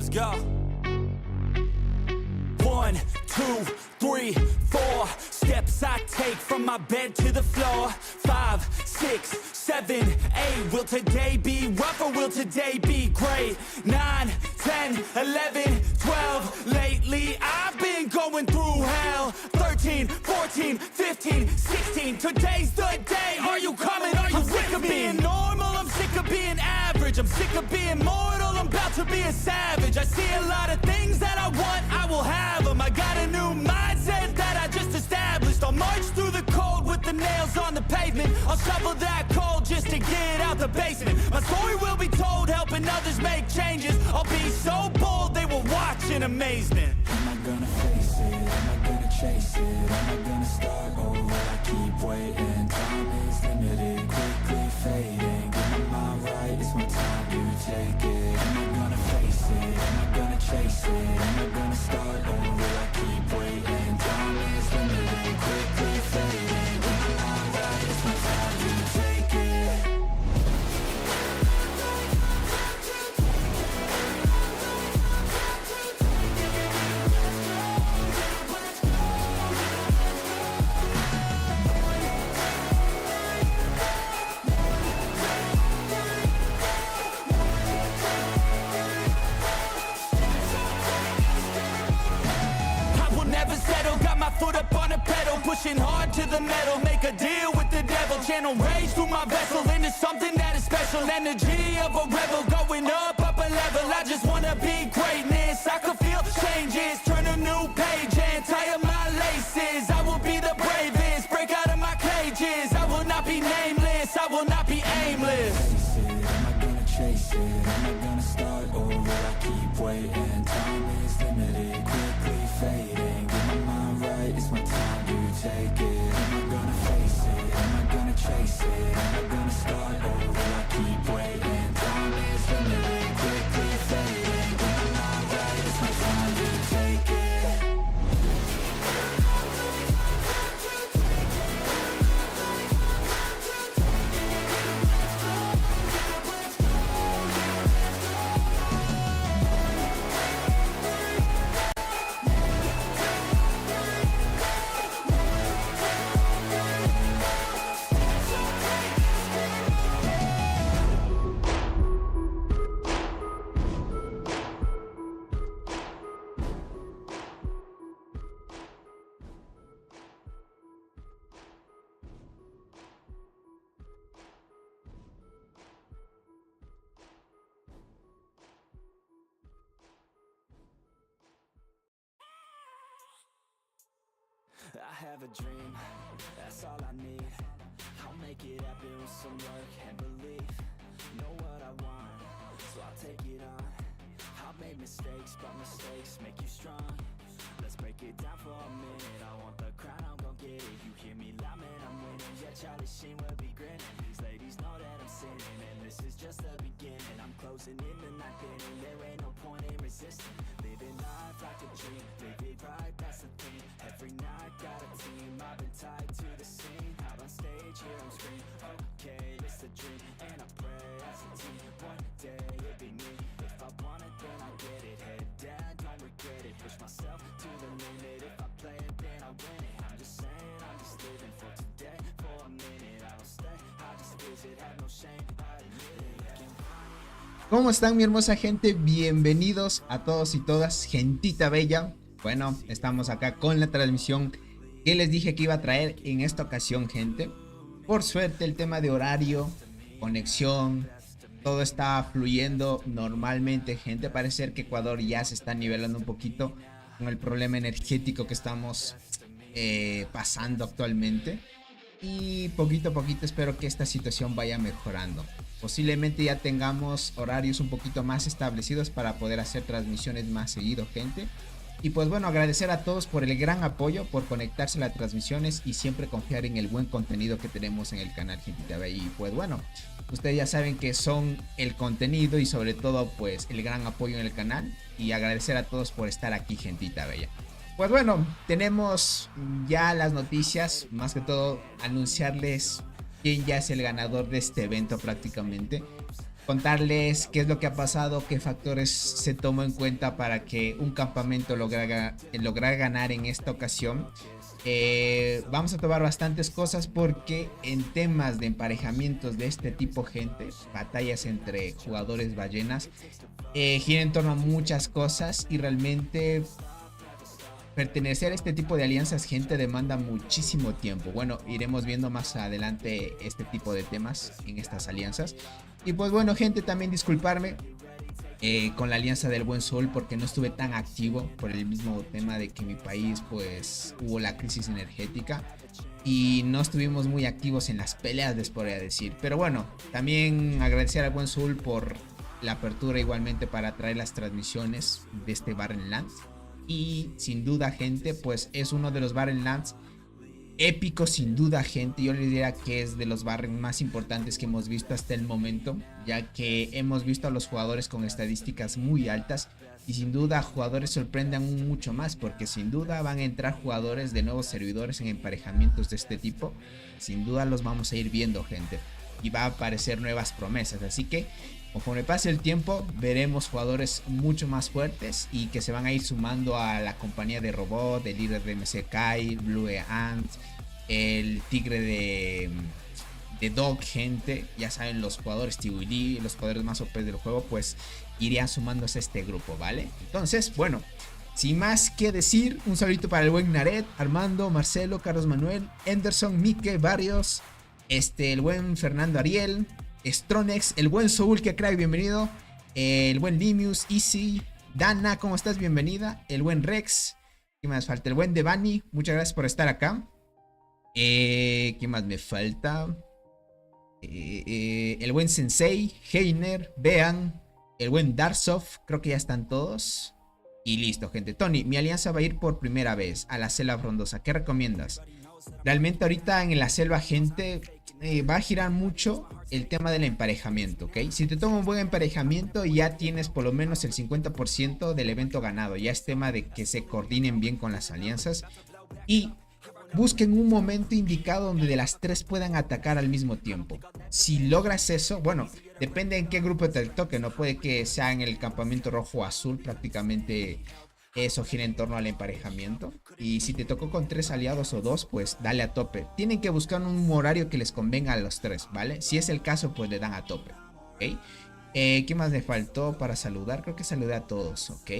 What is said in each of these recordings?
Let's go. 1, 2, 3, 4 steps I take from my bed to the floor. 5, 6, 7, 8. Will today be rough or will today be great? 9, 10, 11, 12. Lately I've been going through hell. 13, 14, 15, 16. Today's the day. Are you coming? Are you sick of being normal? I'm sick of being average. I'm sick of being mortal. I'm about to be a savage. I see a lot of things that I want, I will have them. I got a new mindset that I just established. I'll march through the cold with the nails on the pavement. I'll shovel that coal just to get out the basement. My story will be told, helping others make changes. I'll be so bold, they will watch in amazement. Am I gonna face it? Am I gonna chase it? Am I gonna start over? I keep waiting. Time is limited, quickly fading. Get my mind right, it's my time to take it. Am I gonna face it? Am I gonna chase it? Am I gonna start over? I keep waiting. Time is limited, quickly fading. Get my mind right, it's my time to take it. Foot up on the pedal, pushing hard to the metal. Make a deal with the devil. Channel rage through my vessel into something that is special. Energy of a rebel, going up a level. I just wanna be greatness. I could feel changes, turn a new page and tie up my laces. I will be the bravest, break out of my cages. I will not be nameless, I will not be aimless. Face it, am I gonna chase it? Am I gonna start over? I keep waiting. Time is limited, quickly fading. Get my mind right, it's my time to take it. Am I gonna face it? Am I gonna chase it? Am I gonna start over? I keep waiting. Time is limited, quickly fading. Get my mind right, it's my time to take it. I have a dream, that's all I need. I'll make it happen with some work and belief. Know what I want, so I'll take it on. I've made mistakes, but mistakes make you strong. Let's break it down for a minute. I want the crown, I'm gon' get it. You hear me loud, man, I'm winning. Yeah, Charlie Sheen will be grinning. These ladies know that I'm sinning, and this is just the beginning. I'm closing in the night inning. There ain't no point in resisting. Living life like a dream, live it right, that's the thing. Every night got a team, I've been tied to the scene. Out on stage, here I'm screaming. Okay, it's a dream, and I pray as a team. One day it'll be me. If I want it, then I get it. Head down, don't regret it. Push myself to the limit. If I play it, then I win it. I'm just saying, I'm just living for today. For a minute, I don't stay, I just visit, have no shame, I admit it. ¿Cómo están, mi hermosa gente? Bienvenidos a todos y todas, gentita bella. Bueno, estamos acá con la transmisión que les dije que iba a traer en esta ocasión, gente. Por suerte el tema de horario, conexión, todo está fluyendo normalmente, gente. Parece ser que Ecuador ya se está nivelando un poquito con el problema energético que estamos pasando actualmente. Y poquito a poquito espero que esta situación vaya mejorando. Posiblemente ya tengamos horarios un poquito más establecidos para poder hacer transmisiones más seguido, gente. Y pues bueno, agradecer a todos por el gran apoyo, por conectarse a las transmisiones y siempre confiar en el buen contenido que tenemos en el canal, gente. Y pues bueno, ustedes ya saben que son el contenido y sobre todo pues el gran apoyo en el canal. Y agradecer a todos por estar aquí, gentita bella. Pues bueno, tenemos ya las noticias, más que todo anunciarles quién ya es el ganador de este evento prácticamente. contarles qué es lo que ha pasado, qué factores se tomó en cuenta para que un campamento lograra ganar en esta ocasión. Vamos a tomar bastantes cosas porque en temas de emparejamientos de este tipo, gente, batallas entre jugadores ballenas, gira en torno a muchas cosas y realmente pertenecer a este tipo de alianzas, gente, demanda muchísimo tiempo. Bueno, iremos viendo más adelante este tipo de temas en estas alianzas. Y pues bueno, gente, también disculparme con la alianza del Buen Sol porque no estuve tan activo por el mismo tema de que en mi país pues hubo la crisis energética y no estuvimos muy activos en las peleas, les podría decir. Pero bueno, también agradecer al Buen Sol por la apertura igualmente para traer las transmisiones de este Barren Lands. Y sin duda, gente, pues es uno de los Barren Lands épicos, sin duda, gente. Yo les diría que es de los Barren más importantes que hemos visto hasta el momento, ya que hemos visto a los jugadores con estadísticas muy altas y sin duda jugadores sorprenden aún mucho más, porque sin duda van a entrar jugadores de nuevos servidores en emparejamientos de este tipo. Sin duda los vamos a ir viendo, gente, y va a aparecer nuevas promesas, así que conforme pase el tiempo veremos jugadores mucho más fuertes y que se van a ir sumando a la compañía de Robot, el líder de MC Kai, Blue Ant, el tigre de Dog, gente. Ya saben, los jugadores Tiwili, los jugadores más OP del juego, pues irían sumándose a este grupo, ¿vale? Entonces, bueno, sin más que decir, un saludito para el buen Naret, Armando, Marcelo, Carlos Manuel, Anderson, Mike, Barrios, el buen Fernando Ariel, Stronex, el buen Soul, que crack, bienvenido. El buen Limius, Easy, Dana, ¿cómo estás? Bienvenida. El buen Rex, ¿qué más falta? El buen Devani, muchas gracias por estar acá. ¿Qué más me falta? El buen Sensei, Heiner, Bean, el buen Darsoft, creo que ya están todos. Y listo, gente. Tony, mi alianza va a ir por primera vez a la selva frondosa. ¿Qué recomiendas? Realmente ahorita en la selva, gente, va a girar mucho el tema del emparejamiento, ¿ok? Si te toma un buen emparejamiento, ya tienes por lo menos el 50% del evento ganado. Ya es tema de que se coordinen bien con las alianzas y busquen un momento indicado donde de las tres puedan atacar al mismo tiempo. Si logras eso, bueno, depende en qué grupo te toque, no puede que sea en el campamento rojo o azul, prácticamente eso gira en torno al emparejamiento. Y si te tocó con 3 aliados o 2, pues dale a tope. Tienen que buscar un horario que les convenga a los 3, ¿vale? Si es el caso, pues le dan a tope, ¿ok? ¿Qué más me faltó para saludar? Creo que saludé a todos, ¿ok?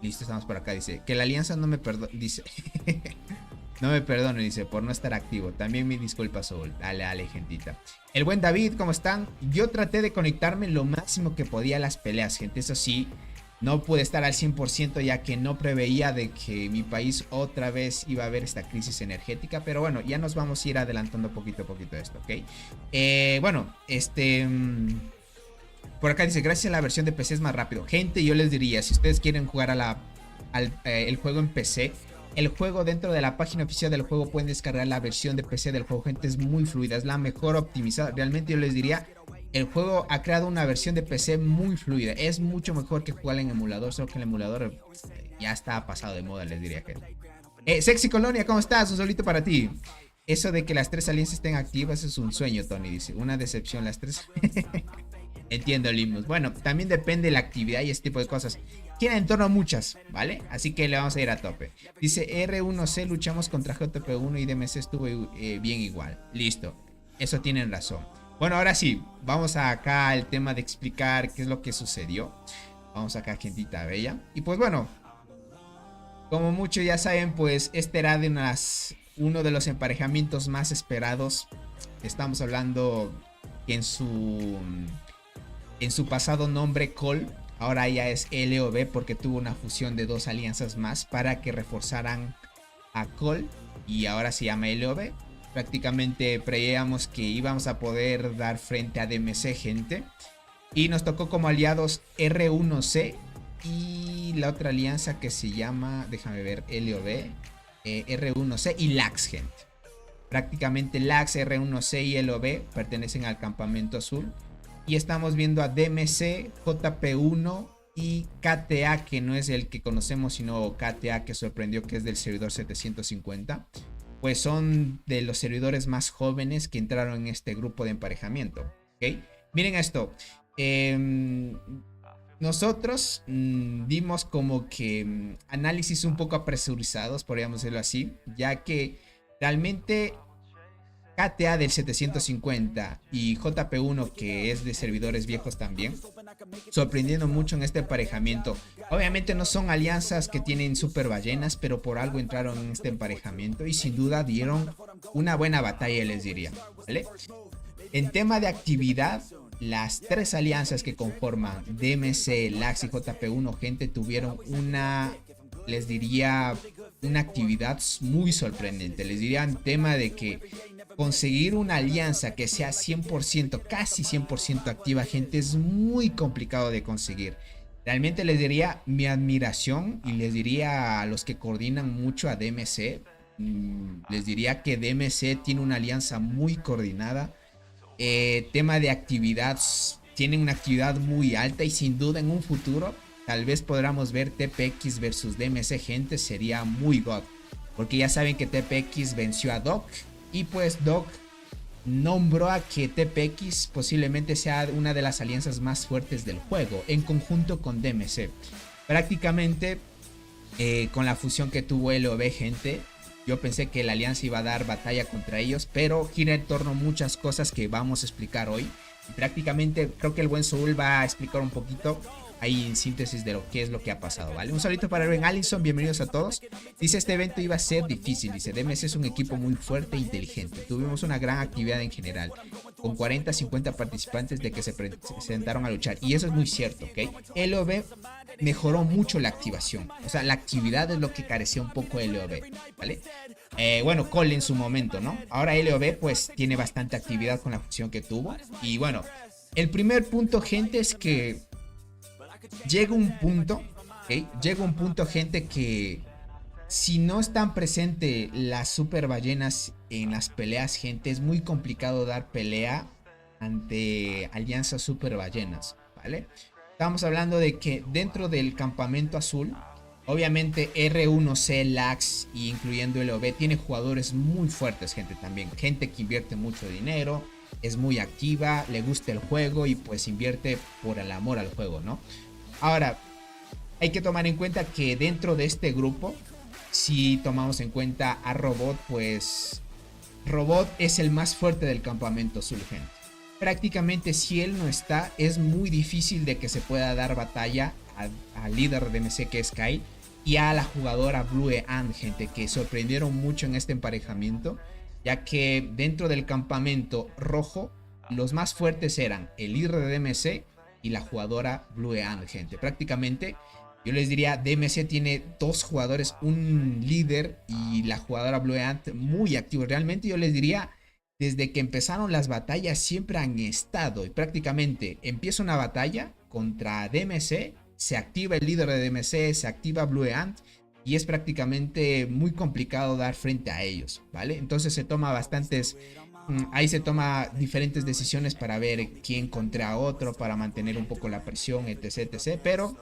Listo, estamos por acá. Dice que la alianza no me perdone. Dice no me perdone, dice, por no estar activo. También mi disculpa, Soul. Dale, gentita. El buen David, ¿cómo están? Yo traté de conectarme lo máximo que podía a las peleas, gente. Eso sí, no pude estar al 100% ya que no preveía de que mi país otra vez iba a haber esta crisis energética. Pero bueno, ya nos vamos a ir adelantando poquito a poquito esto, ¿ok? Bueno, por acá dice, gracias a la versión de PC es más rápido. Gente, yo les diría, si ustedes quieren jugar el juego en PC, el juego dentro de la página oficial del juego pueden descargar la versión de PC del juego, gente, es muy fluida, es la mejor optimizada. Realmente yo les diría, el juego ha creado una versión de PC muy fluida, es mucho mejor que jugar en emulador, solo que el emulador ya está pasado de moda, les diría, que Sexy Colonia, ¿cómo estás? Un solito para ti. Eso de que las 3 alianzas estén activas es un sueño, Tony, dice, una decepción las 3. Entiendo, Limus. Bueno, también depende de la actividad y este tipo de cosas. Gira en torno a muchas, ¿vale? Así que le vamos a ir a tope. Dice R1C, luchamos contra GTP1 y DMC estuvo bien igual. Listo, eso tienen razón. Bueno, ahora sí, vamos acá al tema de explicar qué es lo que sucedió. Vamos acá, gentita bella. Y pues bueno, como muchos ya saben, pues este era de uno de los emparejamientos más esperados. Estamos hablando que en su pasado nombre Cole, ahora ya es LOB porque tuvo una fusión de 2 alianzas más para que reforzaran a Cole y ahora se llama LOB. Prácticamente preveíamos que íbamos a poder dar frente a DMC, gente, y nos tocó como aliados R1C y la otra alianza que se llama, déjame ver, LOB, R1C y Lax, gente. Prácticamente Lax, R1C y LOB pertenecen al campamento azul. Y estamos viendo a DMC, JP1 y KTA, que no es el que conocemos, sino KTA, que sorprendió, que es del servidor 750. pues son de los servidores más jóvenes que entraron en este grupo de emparejamiento. ¿Ok? Miren esto. Nosotros dimos como que análisis un poco apresurizados, podríamos decirlo así, ya que realmente KTA del 750 y JP1, que es de servidores viejos también, sorprendiendo mucho en este emparejamiento. Obviamente no son alianzas que tienen super ballenas, pero por algo entraron en este emparejamiento y sin duda dieron una buena batalla, les diría, ¿vale? En tema de actividad, las tres alianzas que conforman DMC, Lax y JP1, gente, tuvieron una, les diría, una actividad muy sorprendente. Les diría en tema de que conseguir una alianza que sea 100%, casi 100% activa, gente, es muy complicado de conseguir. Realmente les diría mi admiración y les diría a los que coordinan mucho a DMC, les diría que DMC tiene una alianza muy coordinada. Tema de actividad, tienen una actividad muy alta y sin duda en un futuro tal vez podamos ver TPX versus DMC, gente, sería muy god, porque ya saben que TPX venció a Doc y pues Doc nombró a que TPX posiblemente sea una de las alianzas más fuertes del juego en conjunto con DMC. Prácticamente con la fusión que tuvo LOB, gente, yo pensé que la alianza iba a dar batalla contra ellos, pero gira en torno a muchas cosas que vamos a explicar hoy. Y prácticamente creo que el buen Soul va a explicar un poquito ahí en síntesis de lo que es lo que ha pasado, ¿vale? Un saludito para Ben Allison, bienvenidos a todos. Dice, este evento iba a ser difícil, dice, DMC es un equipo muy fuerte e inteligente. Tuvimos una gran actividad en general, con 40-50 participantes de que se presentaron a luchar. Y eso es muy cierto, ¿ok? LOB mejoró mucho la activación. O sea, la actividad es lo que carecía un poco de LOB, ¿vale? Bueno, Cole en su momento, ¿no? Ahora LOB pues tiene bastante actividad con la fusión que tuvo. Y bueno, el primer punto, gente, es que llega un punto, ¿okay? Llega un punto, gente, que si no están presentes las super ballenas en las peleas, gente, es muy complicado dar pelea ante alianzas super ballenas, ¿vale? Estamos hablando de que dentro del campamento azul, obviamente R1C, Lax, incluyendo LOB, tiene jugadores muy fuertes, gente, también. Gente que invierte mucho dinero, es muy activa, le gusta el juego y pues invierte por el amor al juego, ¿no? Ahora, hay que tomar en cuenta que dentro de este grupo, si tomamos en cuenta a Robot, pues Robot es el más fuerte del campamento azul, gente. Prácticamente si él no está, es muy difícil de que se pueda dar batalla al líder de DMC, que es Kyle, y a la jugadora Blue Ant, gente, que sorprendieron mucho en este emparejamiento, ya que dentro del campamento rojo, los más fuertes eran el líder de DMC y la jugadora Blue Ant, gente. Prácticamente yo les diría, DMC tiene dos jugadores, un líder y la jugadora Blue Ant muy activos. Realmente yo les diría, desde que empezaron las batallas siempre han estado, y prácticamente empieza una batalla contra DMC, se activa el líder de DMC, se activa Blue Ant y es prácticamente muy complicado dar frente a ellos, ¿vale? Entonces se toma ahí se toma diferentes decisiones para ver quién contra otro, para mantener un poco la presión, etc, etc. Pero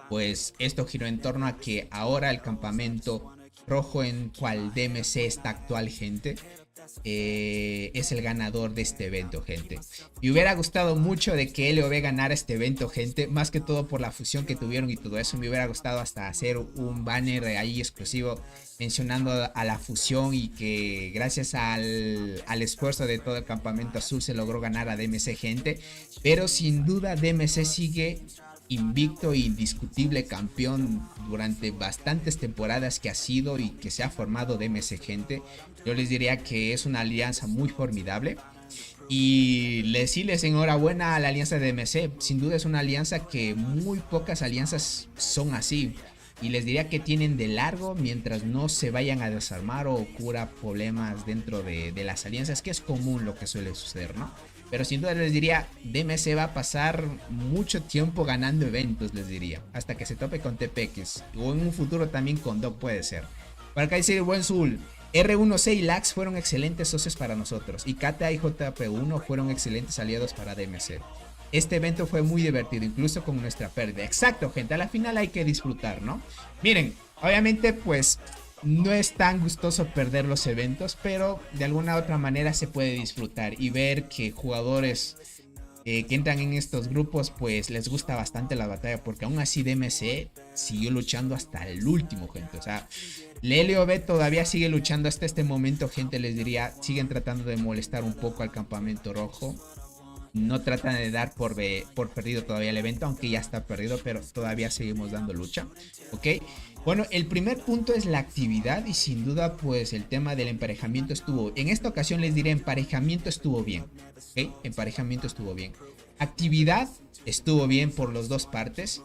pues esto giró en torno a que ahora el campamento rojo, en cual DMC está actual, gente, es el ganador de este evento, gente. Me hubiera gustado mucho de que LOB ganara este evento, gente, más que todo por la fusión que tuvieron y todo eso. Me hubiera gustado hasta hacer un banner ahí exclusivo mencionando a la fusión y que gracias al esfuerzo de todo el campamento azul se logró ganar a DMC, gente. Pero sin duda DMC sigue invicto e indiscutible campeón durante bastantes temporadas que ha sido y que se ha formado DMC, gente. Yo les diría que es una alianza muy formidable y decirles enhorabuena a la alianza de DMC. Sin duda es una alianza que muy pocas alianzas son así, y les diría que tienen de largo mientras no se vayan a desarmar o ocurra problemas dentro de las alianzas, que es común lo que suele suceder, ¿no? Pero sin duda les diría, DMC va a pasar mucho tiempo ganando eventos, les diría, hasta que se tope con TPX, o en un futuro también con Doc, puede ser. Para acá dice el buen Zul, R1C y Lax fueron excelentes socios para nosotros, y KTA y JP1 fueron excelentes aliados para DMC. Este evento fue muy divertido, incluso con nuestra pérdida. Exacto, gente, a la final hay que disfrutar, ¿no? Miren, obviamente pues no es tan gustoso perder los eventos, pero de alguna otra manera se puede disfrutar y ver que jugadores que entran en estos grupos pues les gusta bastante la batalla, porque aún así DMC siguió luchando hasta el último, gente. O sea, LLOB todavía sigue luchando hasta este momento, gente. Les diría, siguen tratando de molestar un poco al campamento rojo. No tratan de dar por perdido todavía el evento, aunque ya está perdido, pero todavía seguimos dando lucha, ¿ok? Bueno, el primer punto es la actividad y sin duda pues el tema del emparejamiento estuvo, en esta ocasión les diré, emparejamiento estuvo bien, ¿ok? Emparejamiento estuvo bien. Actividad estuvo bien por las dos partes,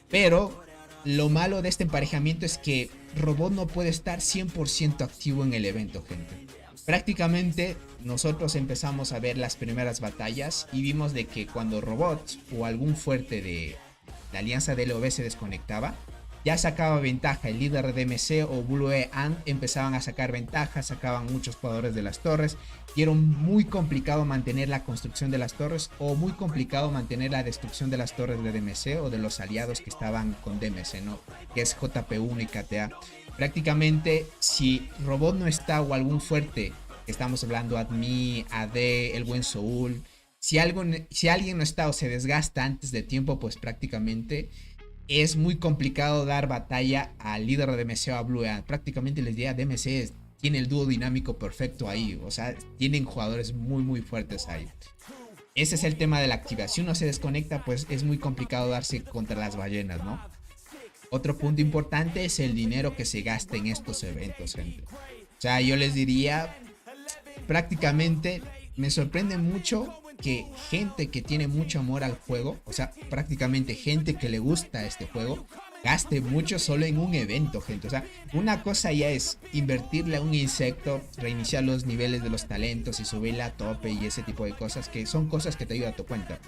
pero lo malo de este emparejamiento es que Robot no puede estar 100% activo en el evento, gente. Prácticamente nosotros empezamos a ver las primeras batallas y vimos de que cuando Robot o algún fuerte de la alianza de LOB se desconectaba, ya sacaba ventaja. El líder de DMC o Blue Ant empezaban a sacar ventaja, sacaban muchos jugadores de las torres y era muy complicado mantener la construcción de las torres o muy complicado mantener la destrucción de las torres de DMC o de los aliados que estaban con DMC, ¿no? Que es JP1 y KTA. Prácticamente si Robot no está o algún fuerte, estamos hablando Admi, AD, el buen Soul, si alguien no está o se desgasta antes de tiempo, pues prácticamente es muy complicado dar batalla al líder de DMC o a Blue Ant. Prácticamente les diría, DMC tiene el dúo dinámico perfecto ahí, o sea, tienen jugadores muy fuertes ahí. Ese es el tema de la activación. Si uno se desconecta, pues es muy complicado darse contra las ballenas, ¿no? Otro punto importante es el dinero que se gasta en estos eventos, gente. O sea, yo les diría, prácticamente me sorprende mucho que gente que tiene mucho amor al juego, o sea, prácticamente gente que le gusta este juego, gaste mucho solo en un evento, gente. O sea, una cosa ya es invertirle a un insecto, reiniciar los niveles de los talentos y subirle a tope y ese tipo de cosas, que son cosas que te ayudan a tu cuenta.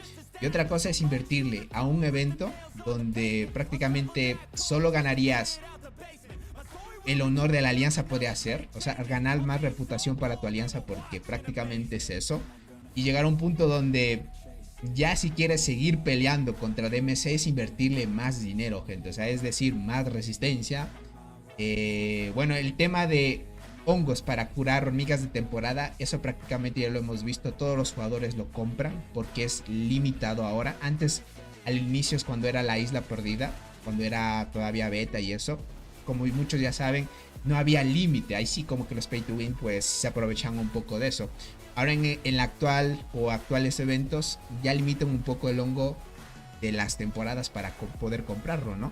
Y otra cosa es invertirle a un evento donde prácticamente solo ganarías el honor de la alianza, puede hacer, o sea, ganar más reputación para tu alianza, porque prácticamente es eso. Y llegar a un punto donde ya si quieres seguir peleando contra DMC es invertirle más dinero, gente. O sea, es decir, más resistencia. Bueno, el tema de hongos para curar hormigas de temporada, eso prácticamente ya lo hemos visto. Todos los jugadores lo compran porque es limitado ahora. Antes, al inicio es cuando era la isla perdida, cuando era todavía beta y eso. Como muchos ya saben, no había límite. Ahí sí como que los pay to win pues se aprovechan un poco de eso. Ahora en la actual o actuales eventos ya limitan un poco el hongo de las temporadas para poder comprarlo, ¿no?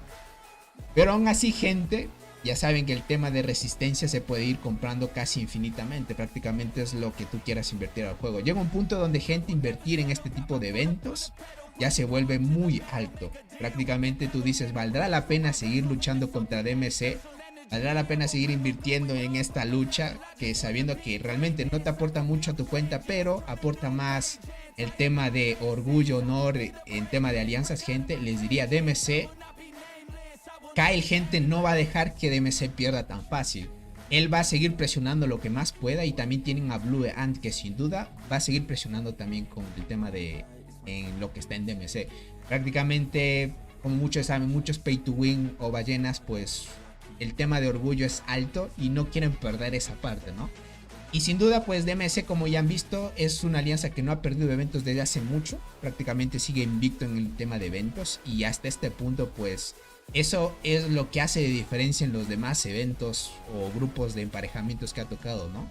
Pero aún así, gente, ya saben que el tema de resistencia se puede ir comprando casi infinitamente. Prácticamente es lo que tú quieras invertir al juego. Llega un punto donde, gente, invertir en este tipo de eventos ya se vuelve muy alto. Prácticamente tú dices, ¿valdrá la pena seguir luchando contra DMC? ¿Valdrá la pena seguir invirtiendo en esta lucha? Que sabiendo que realmente no te aporta mucho a tu cuenta, pero aporta más el tema de orgullo, honor, en tema de alianzas, gente. Les diría, DMC, Kyle, gente, no va a dejar que DMC pierda tan fácil. Él va a seguir presionando lo que más pueda. Y también tienen a Blue Ant, que sin duda va a seguir presionando también con el tema de en lo que está en DMC. Prácticamente, como muchos saben, muchos pay to win o ballenas, pues el tema de orgullo es alto y no quieren perder esa parte, ¿no? Y sin duda, pues DMC, como ya han visto, es una alianza que no ha perdido eventos desde hace mucho. Prácticamente sigue invicto en el tema de eventos. Y hasta este punto, pues eso es lo que hace de diferencia en los demás eventos o grupos de emparejamientos que ha tocado, ¿no?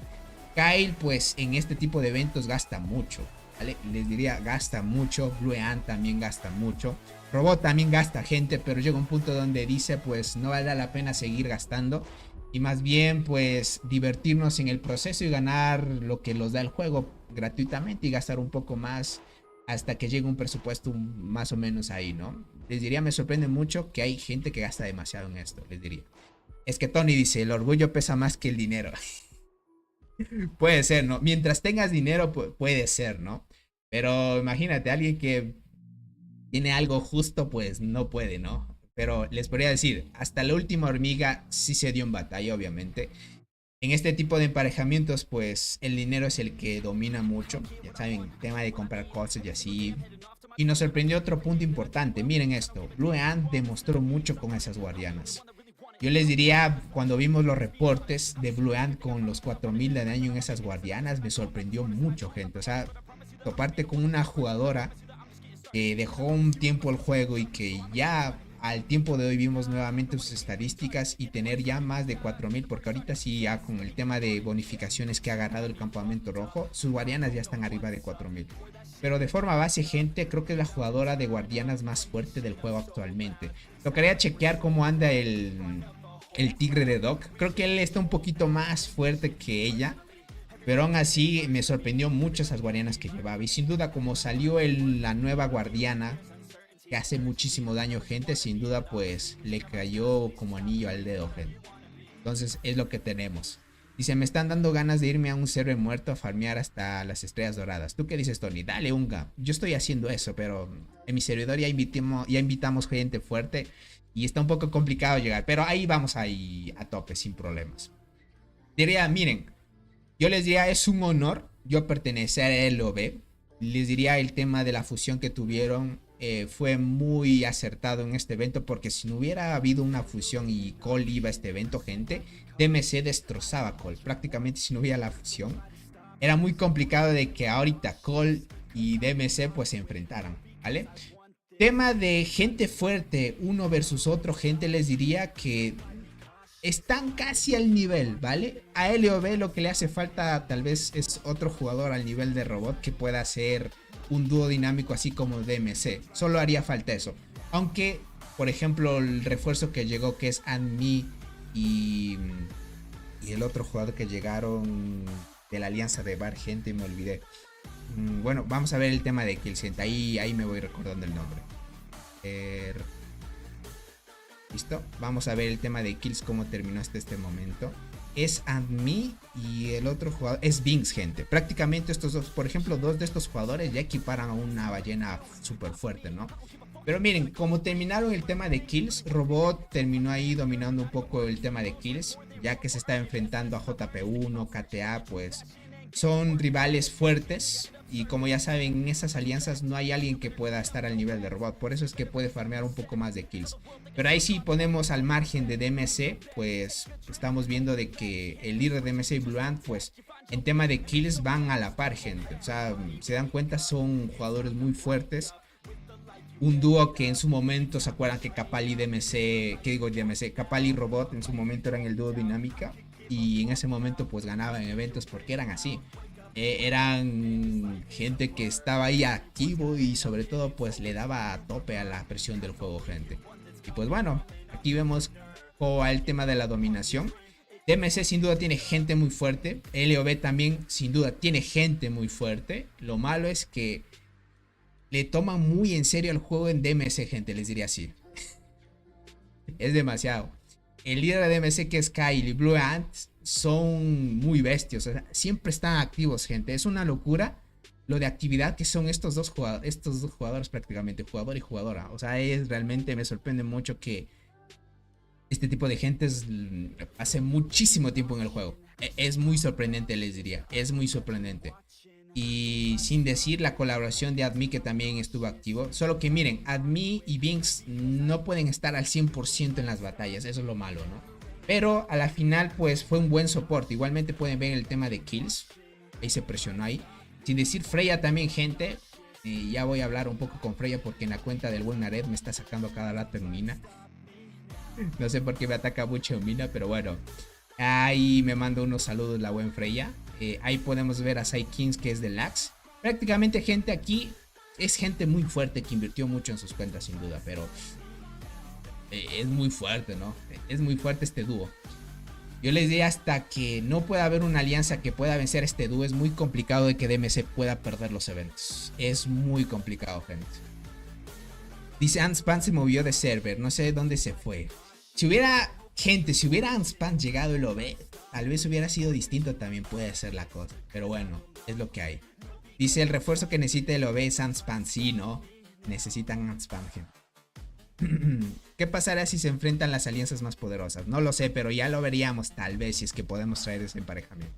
Kyle, pues en este tipo de eventos gasta mucho, ¿vale? Les diría, gasta mucho. Blue Ant también gasta mucho. Robot también gasta, gente, pero llega un punto donde dice, pues no vale la pena seguir gastando. Y más bien, pues divertirnos en el proceso y ganar lo que nos da el juego gratuitamente y gastar un poco más hasta que llegue un presupuesto más o menos ahí, ¿no? Les diría, me sorprende mucho que hay gente que gasta demasiado en esto, les diría. Es que Tony dice, el orgullo pesa más que el dinero. Puede ser, ¿no? Mientras tengas dinero, puede ser, ¿no? Pero imagínate, alguien que tiene algo justo, pues no puede, ¿no? Pero les podría decir, hasta la última hormiga sí se dio en batalla, obviamente. En este tipo de emparejamientos, pues el dinero es el que domina mucho. Ya saben, tema de comprar cosas y así. Y nos sorprendió otro punto importante. Miren esto, Blue Ant demostró mucho con esas guardianas. Yo les diría, cuando vimos los reportes de Blue Ant con los 4000 de daño en esas guardianas, me sorprendió mucho, gente. O sea, toparte con una jugadora que dejó un tiempo el juego y que ya al tiempo de hoy vimos nuevamente sus estadísticas y tener ya más de 4000, porque ahorita sí, ya con el tema de bonificaciones que ha agarrado el campamento rojo, sus guardianas ya están arriba de 4000. Pero de forma base, gente, creo que es la jugadora de guardianas más fuerte del juego actualmente. Tocaría chequear cómo anda el tigre de Doc. Creo que él está un poquito más fuerte que ella. Pero aún así me sorprendió mucho esas guardianas que llevaba. Y sin duda, como salió la nueva guardiana, que hace muchísimo daño, gente, sin duda pues le cayó como anillo al dedo, gente. Entonces es lo que tenemos. Dice, me están dando ganas de irme a un server muerto a farmear hasta las estrellas doradas. ¿Tú qué dices, Tony? Dale, Unga. Yo estoy haciendo eso, pero en mi servidor ya invitamos gente fuerte y está un poco complicado llegar. Pero ahí vamos ahí a tope, sin problemas. Diría, miren, yo les diría, es un honor yo pertenecer a LOB. Les diría, el tema de la fusión que tuvieron fue muy acertado en este evento, porque si no hubiera habido una fusión y Cole iba a este evento, gente, DMC destrozaba a Cole. Prácticamente si no hubiera la fusión, era muy complicado de que ahorita Cole y DMC pues se enfrentaran, ¿vale? Tema de gente fuerte, uno versus otro, gente, les diría que están casi al nivel, ¿vale? A LOB lo que le hace falta tal vez es otro jugador al nivel de robot que pueda hacer un dúo dinámico así como DMC. Solo haría falta eso. Aunque, por ejemplo, el refuerzo que llegó, que es Anmi y el otro jugador que llegaron de la alianza de Bar, gente, me olvidé. Bueno, vamos a ver el tema de Killcent. Ahí me voy recordando el nombre. Listo, vamos a ver el tema de kills, cómo terminó hasta este momento. Es Admi y el otro jugador es Binks, gente. Prácticamente estos dos, por ejemplo, dos de estos jugadores ya equiparan a una ballena súper fuerte, ¿no? Pero miren, como terminaron el tema de kills, Robot terminó ahí dominando un poco el tema de kills, ya que se está enfrentando a JP1, KTA, pues son rivales fuertes. Y como ya saben, en esas alianzas no hay alguien que pueda estar al nivel de Robot. Por eso es que puede farmear un poco más de kills. Pero ahí sí ponemos al margen de DMC, pues estamos viendo de que el líder de DMC y Blue Ant, pues en tema de kills van a la par, gente. O sea, se dan cuenta, son jugadores muy fuertes. Un dúo que en su momento, ¿se acuerdan que Capal y DMC, qué digo DMC? Capal y Robot en su momento eran el dúo dinámica. Y en ese momento pues ganaban eventos porque eran así. Eran gente que estaba ahí activo y sobre todo pues le daba a tope a la presión del juego, gente. Y pues bueno, aquí vemos el tema de la dominación. DMC sin duda tiene gente muy fuerte. LOB también sin duda tiene gente muy fuerte. Lo malo es que le toman muy en serio el juego en DMC, gente, les diría así. Es demasiado. El líder de DMC, que es Kyle y Blue Ant, son muy bestios. O sea, siempre están activos, gente. Es una locura lo de actividad que son estos dos jugadores prácticamente, jugador y jugadora. O sea, realmente me sorprende mucho que este tipo de gentes hace muchísimo tiempo en el juego. Es muy sorprendente, les diría. Es muy sorprendente. Y sin decir la colaboración de Admi, que también estuvo activo. Solo que miren, Admi y Binks no pueden estar al 100% en las batallas. Eso es lo malo, ¿no? Pero a la final pues fue un buen soporte. Igualmente pueden ver el tema de kills. Ahí se presionó ahí. Sin decir Freya también, gente. Ya voy a hablar un poco con Freya porque en la cuenta del buen Nared me está sacando cada rato en mina. No sé por qué me ataca mucho en mina, pero bueno. Ahí me manda unos saludos la buen Freya. Ahí podemos ver a Saikins, que es de Lax. Prácticamente, gente, aquí es gente muy fuerte que invirtió mucho en sus cuentas, sin duda. Pero es muy fuerte, ¿no? Es muy fuerte este dúo. Yo les diría, hasta que no pueda haber una alianza que pueda vencer a este dúo, es muy complicado de que DMC pueda perder los eventos. Es muy complicado, gente. Dice Anspan se movió de server, no sé dónde se fue. Si hubiera Anspan llegado y lo ve, tal vez hubiera sido distinto, también puede ser la cosa. Pero bueno, es lo que hay. Dice, el refuerzo que necesita el OB es Anspan. Sí, ¿no? Necesitan Anspan, gente. ¿Qué pasará si se enfrentan las alianzas más poderosas? No lo sé, pero ya lo veríamos tal vez si es que podemos traer ese emparejamiento.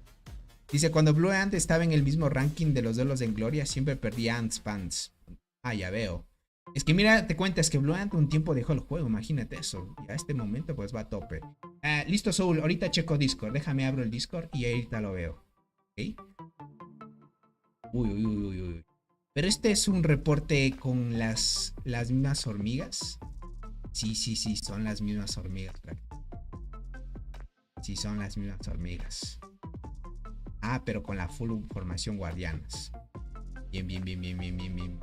Dice, cuando Blue Ant estaba en el mismo ranking de los duelos en Gloria, siempre perdía Antspans. Ah, ya veo. Es que mira, te cuentas que Blue Ant un tiempo dejó el juego, imagínate eso. Y a este momento pues va a tope. Listo, Soul, ahorita checo Discord. Déjame abro el Discord y ahorita lo veo. ¿Ok? Uy. Pero este es un reporte con las mismas hormigas. Sí, son las mismas hormigas. Sí, son las mismas hormigas. Pero con la full formación guardianas. Bien.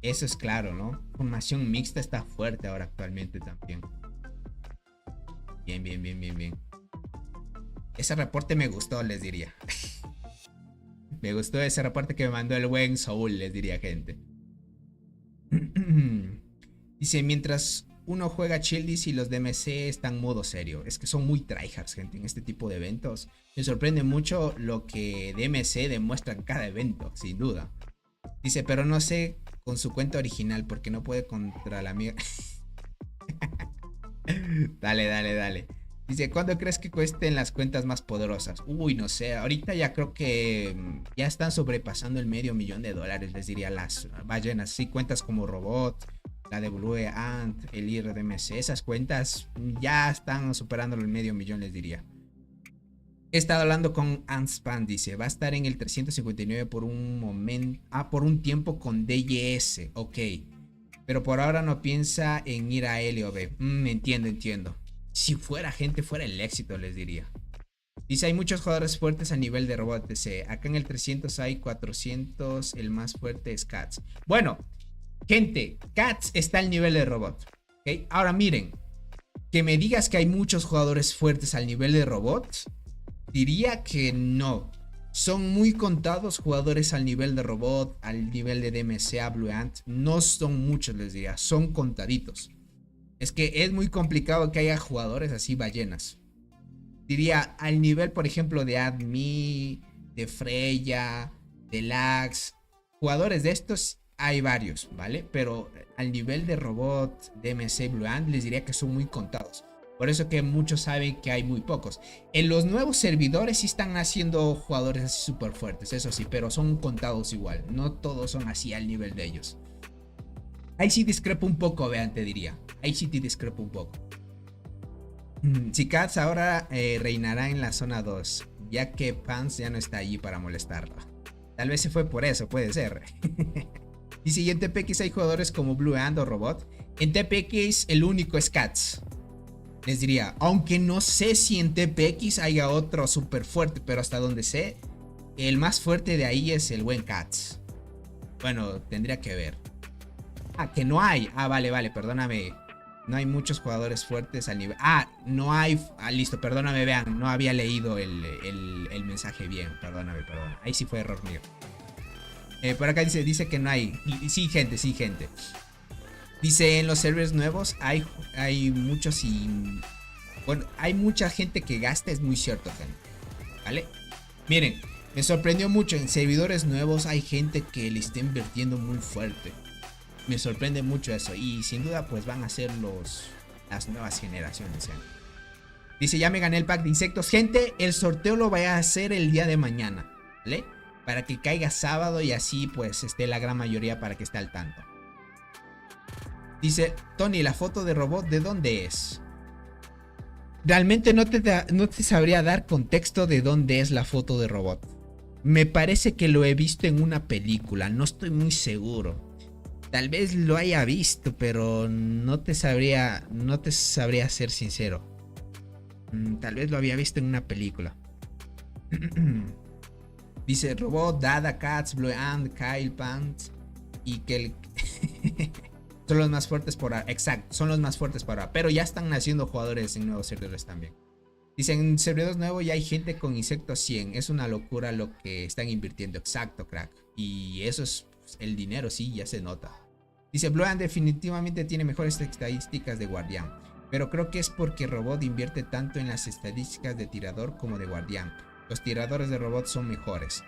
Eso es claro, ¿no? Formación mixta está fuerte ahora actualmente también. Bien. Ese reporte me gustó, les diría. Me gustó ese reporte que me mandó el buen Soul, les diría, gente. Dice, mientras uno juega Childis y los DMC están en modo serio. Es que son muy tryhards, gente, en este tipo de eventos. Me sorprende mucho lo que DMC demuestra en cada evento, sin duda. Dice, pero no sé con su cuenta original porque no puede contra la mía. Dale. Dice, ¿cuándo crees que cuesten las cuentas más poderosas? Uy, no sé, ahorita ya creo que ya están sobrepasando el $500,000, les diría, las ballenas. Sí, cuentas como Robot, la de Blue Ant, el IRDMC, esas cuentas ya están superando el $500,000, les diría. He estado hablando con Antspan, dice, va a estar en el 359 por un momento, por un tiempo con DYS, ok. Pero por ahora no piensa en ir a LOB. Entiendo. Si fuera el éxito, les diría. Dice, hay muchos jugadores fuertes a nivel de robot TC. Acá en el 300 hay 400, el más fuerte es Cats. Bueno, gente, Cats está al nivel de robot. ¿Okay? Ahora miren, que me digas que hay muchos jugadores fuertes al nivel de robot, diría que no. Son muy contados jugadores al nivel de robot, al nivel de DMC, Blue Ant. No son muchos, les diría, son contaditos. Es que es muy complicado que haya jugadores así ballenas. Diría, al nivel, por ejemplo, de Admi, de Freya, de Lax. Jugadores de estos hay varios, ¿vale? Pero al nivel de robot, DMC, Blue Ant, les diría que son muy contados. Por eso que muchos saben que hay muy pocos. En los nuevos servidores sí están haciendo jugadores así súper fuertes, eso sí, pero son contados igual. No todos son así al nivel de ellos. Ahí sí discrepo un poco, vean, te diría. Ahí sí te discrepo un poco. Si Cats ahora reinará en la zona 2, ya que Pants ya no está allí para molestarlo. Tal vez se fue por eso, puede ser. Y si en TPX hay jugadores como Blue Ant o Robot, en TPX el único es Cats. Les diría, aunque no sé si en TPX haya otro súper fuerte, pero hasta donde sé, el más fuerte de ahí es el buen Cats. Bueno, tendría que ver. Que no hay. Vale, perdóname. No hay muchos jugadores fuertes al nivel. No hay. Listo, perdóname, vean. No había leído el mensaje bien. Perdóname. Ahí sí fue error mío. Por acá dice que no hay. Sí, gente. Dice, en los servers nuevos hay muchos y... Bueno, hay mucha gente que gasta, es muy cierto, gente. ¿Vale? Miren, me sorprendió mucho. En servidores nuevos hay gente que le está invirtiendo muy fuerte. Me sorprende mucho eso. Y sin duda pues van a ser las nuevas generaciones, gente. Dice, ya me gané el pack de insectos. Gente, el sorteo lo voy a hacer el día de mañana, ¿vale? Para que caiga sábado y así pues esté la gran mayoría para que esté al tanto. Dice, Tony, la foto de robot, ¿de dónde es? Realmente no te sabría dar contexto de dónde es la foto de robot. Me parece que lo he visto en una película, no estoy muy seguro. Tal vez lo haya visto, pero no te sabría ser sincero. Tal vez lo había visto en una película. Dice Robot, Dada, Cats, Blue Ant, Kyle, Pants y que el... son los más fuertes por ahora. Exacto, son los más fuertes por ahora. Pero ya están naciendo jugadores en nuevos servidores también. Dicen, en servidores nuevos ya hay gente con insectos 100. Es una locura lo que están invirtiendo. Exacto, crack. Y eso es el dinero, sí, ya se nota. Dice, Blue Ant definitivamente tiene mejores estadísticas de guardián. Pero creo que es porque Robot invierte tanto en las estadísticas de tirador como de guardián. Los tiradores de Robot son mejores.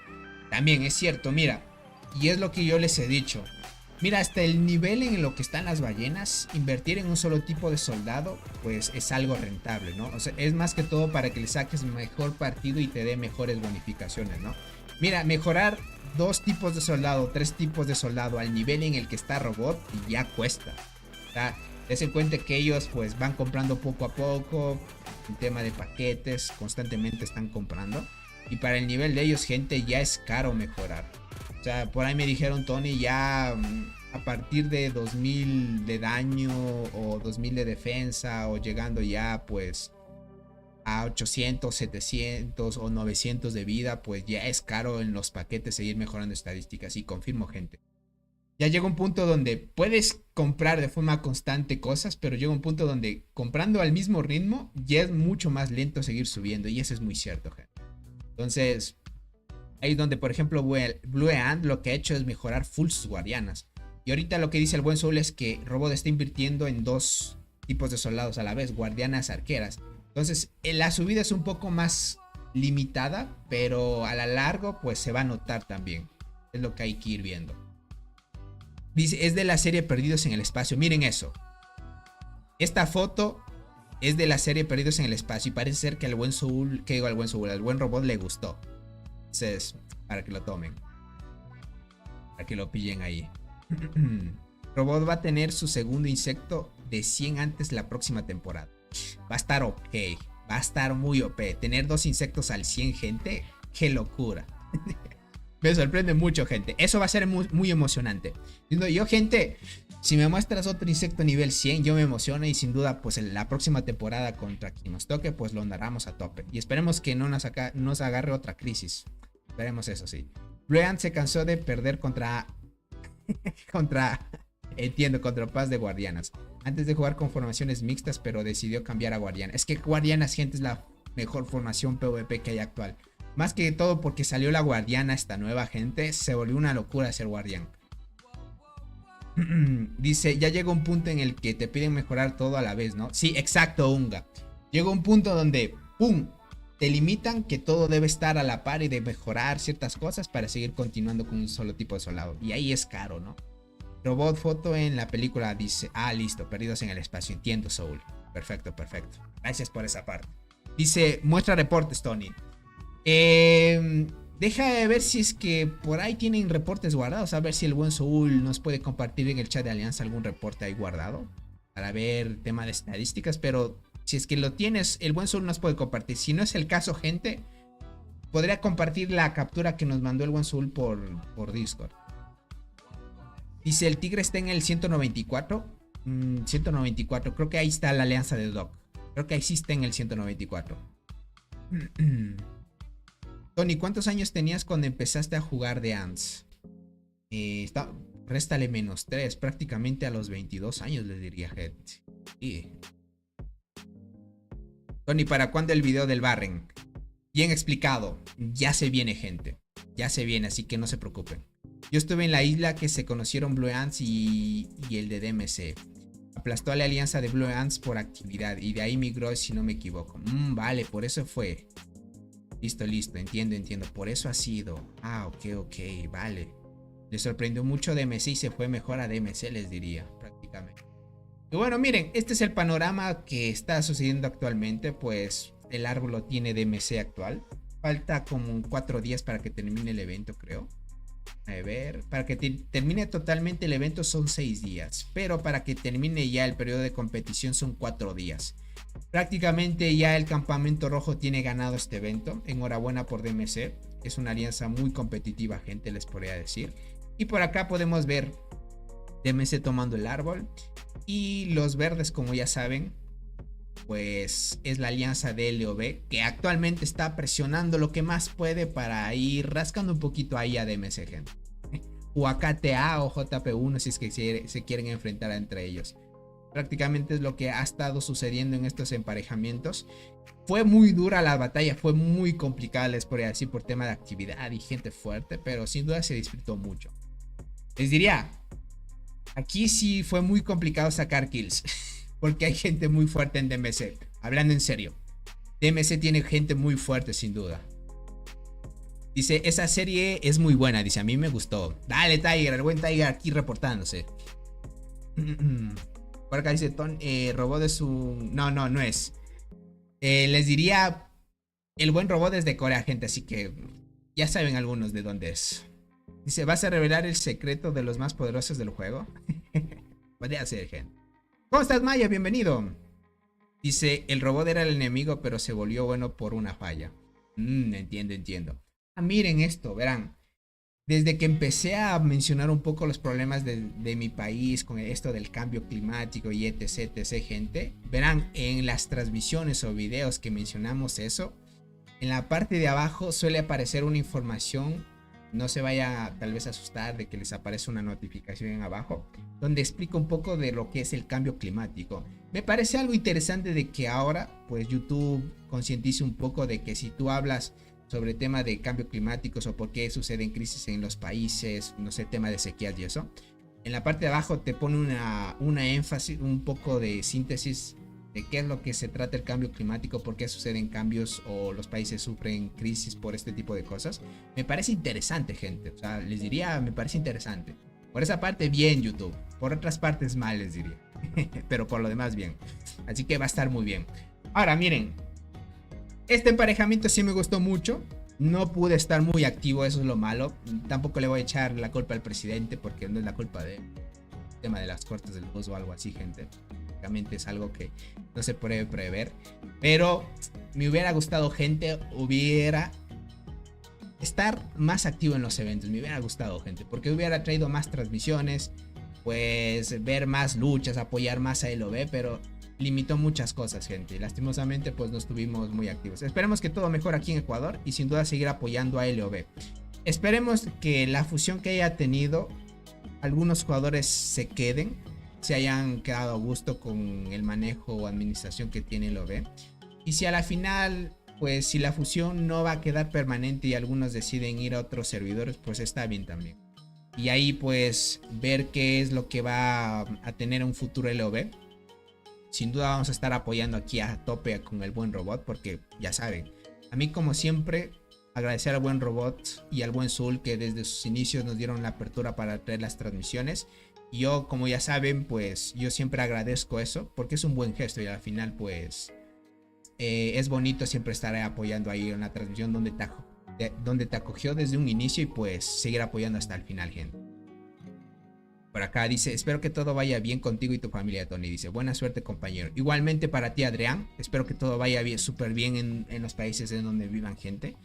También es cierto, mira. Y es lo que yo les he dicho. Mira, hasta el nivel en lo que están las ballenas, invertir en un solo tipo de soldado, pues es algo rentable, ¿no? O sea, es más que todo para que le saques mejor partido y te dé mejores bonificaciones, ¿no? Mira, mejorar 2 tipos de soldado, 3 tipos de soldado al nivel en el que está Robot ya cuesta. O sea, des en cuenta que ellos pues van comprando poco a poco. El tema de paquetes, constantemente están comprando. Y para el nivel de ellos, gente, ya es caro mejorar. O sea, por ahí me dijeron, Tony, ya a partir de 2000 de daño o 2000 de defensa o llegando ya pues a 800, 700 o 900 de vida, pues ya es caro en los paquetes seguir mejorando estadísticas. Y confirmo, gente. Ya llega un punto donde puedes comprar de forma constante cosas, pero llega un punto donde comprando al mismo ritmo ya es mucho más lento seguir subiendo. Y eso es muy cierto, gente. Entonces, ahí es donde, por ejemplo, Blue Ant lo que ha hecho es mejorar full sus guardianas. Y ahorita lo que dice el buen Soul es que Robot está invirtiendo en 2 tipos de soldados a la vez, guardianas arqueras. Entonces, la subida es un poco más limitada, pero a la largo, pues se va a notar también. Es lo que hay que ir viendo. Dice, es de la serie Perdidos en el Espacio. Miren eso. Esta foto es de la serie Perdidos en el Espacio. Y parece ser que al buen Soul, al buen Robot le gustó. Entonces, para que lo tomen. Para que lo pillen ahí. Robot va a tener su segundo insecto de 100 antes la próxima temporada. Va a estar ok. Va a estar muy OP. Tener 2 insectos al 100, gente. ¡Qué locura! Me sorprende mucho, gente. Eso va a ser muy, muy emocionante. Yo, gente, si me muestras otro insecto nivel 100, yo me emociono. Y sin duda, pues en la próxima temporada contra quien nos toque, pues lo narramos a tope. Y esperemos que no nos agarre otra crisis. Esperemos eso, sí. Brian se cansó de perder contra Paz de Guardianas. Antes de jugar con formaciones mixtas, pero decidió cambiar a Guardianas. Es que Guardianas, gente, es la mejor formación PvP que hay actual. Más que todo porque salió la Guardiana, esta nueva, gente. Se volvió una locura ser Guardián. Dice, ya llega un punto en el que te piden mejorar todo a la vez, ¿no? Sí, exacto, Unga. Llega un punto donde, ¡pum!, te limitan que todo debe estar a la par y de mejorar ciertas cosas para seguir continuando con un solo tipo de soldado. Y ahí es caro, ¿no? Robot foto en la película dice, listo, Perdidos en el Espacio. Entiendo, Soul. Perfecto, perfecto. Gracias por esa parte. Dice, muestra reportes, Tony. Deja de ver si es que por ahí tienen reportes guardados. A ver si el buen Soul nos puede compartir en el chat de Alianza algún reporte ahí guardado. Para ver tema de estadísticas. Pero si es que lo tienes, el buen Soul nos puede compartir. Si no es el caso, gente, podría compartir la captura que nos mandó el buen Soul por Discord. Dice, el Tigre está en el 194. 194. Creo que ahí está la alianza de Doc. Creo que ahí sí está en el 194. Tony, ¿cuántos años tenías cuando empezaste a jugar de Ants? Réstale -3, prácticamente a los 22 años, les diría, gente. Sí. Tony, ¿para cuándo el video del Barren? Bien explicado. Ya se viene, gente. Ya se viene, así que no se preocupen. Yo estuve en la isla que se conocieron Blue Ants y el de DMC. Aplastó a la alianza de Blue Ants por actividad y de ahí migró, si no me equivoco. Vale, por eso fue. Listo, entiendo. Por eso ha sido. Ok, vale. Le sorprendió mucho DMC y se fue mejor a DMC, les diría, prácticamente. Y bueno, miren, este es el panorama que está sucediendo actualmente. Pues el árbol lo tiene DMC actual. Falta como 4 días para que termine el evento, creo. A ver, para que termine totalmente el evento son 6 días. Pero para que termine ya el periodo de competición son 4 días. Prácticamente ya el campamento rojo tiene ganado este evento. Enhorabuena por DMC. Es una alianza muy competitiva, gente, les podría decir. Y por acá podemos ver DMC tomando el árbol. Y los verdes, como ya saben, pues es la alianza de LOB, que actualmente está presionando lo que más puede para ir rascando un poquito ahí a DMC, gente. O a KTA o JP1 si es que se quieren enfrentar entre ellos. Prácticamente es lo que ha estado sucediendo en estos emparejamientos. Fue muy dura la batalla, fue muy complicada, les podría decir, por tema de actividad y gente fuerte, pero sin duda se disfrutó mucho. Les diría, aquí sí fue muy complicado sacar kills, porque hay gente muy fuerte en DMC. Hablando en serio, DMC tiene gente muy fuerte, sin duda. Dice, esa serie es muy buena, dice, a mí me gustó. Dale, Tiger, el buen Tiger aquí reportándose. Por acá dice, Robot es un... No es. Les diría, el buen Robot es de Corea, gente, así que Ya saben algunos de dónde es. Dice, ¿vas a revelar el secreto de los más poderosos del juego? Podría ser, gente. ¿Cómo estás, Maya? Bienvenido. Dice, el robot era el enemigo, pero se volvió bueno por una falla. Entiendo. Ah, miren esto, verán. Desde que empecé a mencionar un poco los problemas de mi país con esto del cambio climático y etc, gente, verán en las transmisiones o videos que mencionamos eso, en la parte de abajo suele aparecer una información, no se vaya tal vez a asustar de que les aparece una notificación en abajo, donde explico un poco de lo que es el cambio climático. Me parece algo interesante de que ahora pues YouTube concientice un poco de que si tú hablas sobre el tema de cambio climático o por qué suceden crisis en los países, no sé, tema de sequías y eso, en la parte de abajo te pone una énfasis, un poco de síntesis de qué es lo que se trata el cambio climático, por qué suceden cambios o los países sufren crisis por este tipo de cosas. Me parece interesante, gente, o sea, les diría, me parece interesante. Por esa parte bien YouTube, por otras partes mal les diría, pero por lo demás bien. Así que va a estar muy bien. Ahora miren, este emparejamiento sí me gustó mucho. No pude estar muy activo, eso es lo malo. Tampoco le voy a echar la culpa al presidente porque no es la culpa del tema de las cortes del bus o algo así, gente. Prácticamente es algo que no se puede prever. Pero me hubiera gustado, gente, estar más activo en los eventos. Me hubiera gustado, gente, porque hubiera traído más transmisiones, pues ver más luchas, apoyar más a LOB, pero limitó muchas cosas, gente. Lastimosamente pues no estuvimos muy activos. Esperemos que todo mejore aquí en Ecuador y sin duda seguir apoyando a LOB. Esperemos que la fusión que haya tenido, algunos jugadores se queden, se hayan quedado a gusto con el manejo o administración que tiene LOB. Y si a la final, pues si la fusión no va a quedar permanente y algunos deciden ir a otros servidores, pues está bien también. Y ahí pues ver qué es lo que va a tener un futuro LOB. Sin duda vamos a estar apoyando aquí a tope con el buen robot, porque ya saben, a mí como siempre agradecer al buen robot y al buen Zul que desde sus inicios nos dieron la apertura para traer las transmisiones. Y yo, como ya saben, pues yo siempre agradezco eso porque es un buen gesto y al final pues es bonito siempre estar apoyando ahí en la transmisión donde te acogió desde un inicio y pues seguir apoyando hasta el final, gente. Por acá dice, espero que todo vaya bien contigo y tu familia, Tony. Dice, buena suerte, compañero. Igualmente para ti, Adrián. Espero que todo vaya bien, súper bien en los países en donde vivan, gente.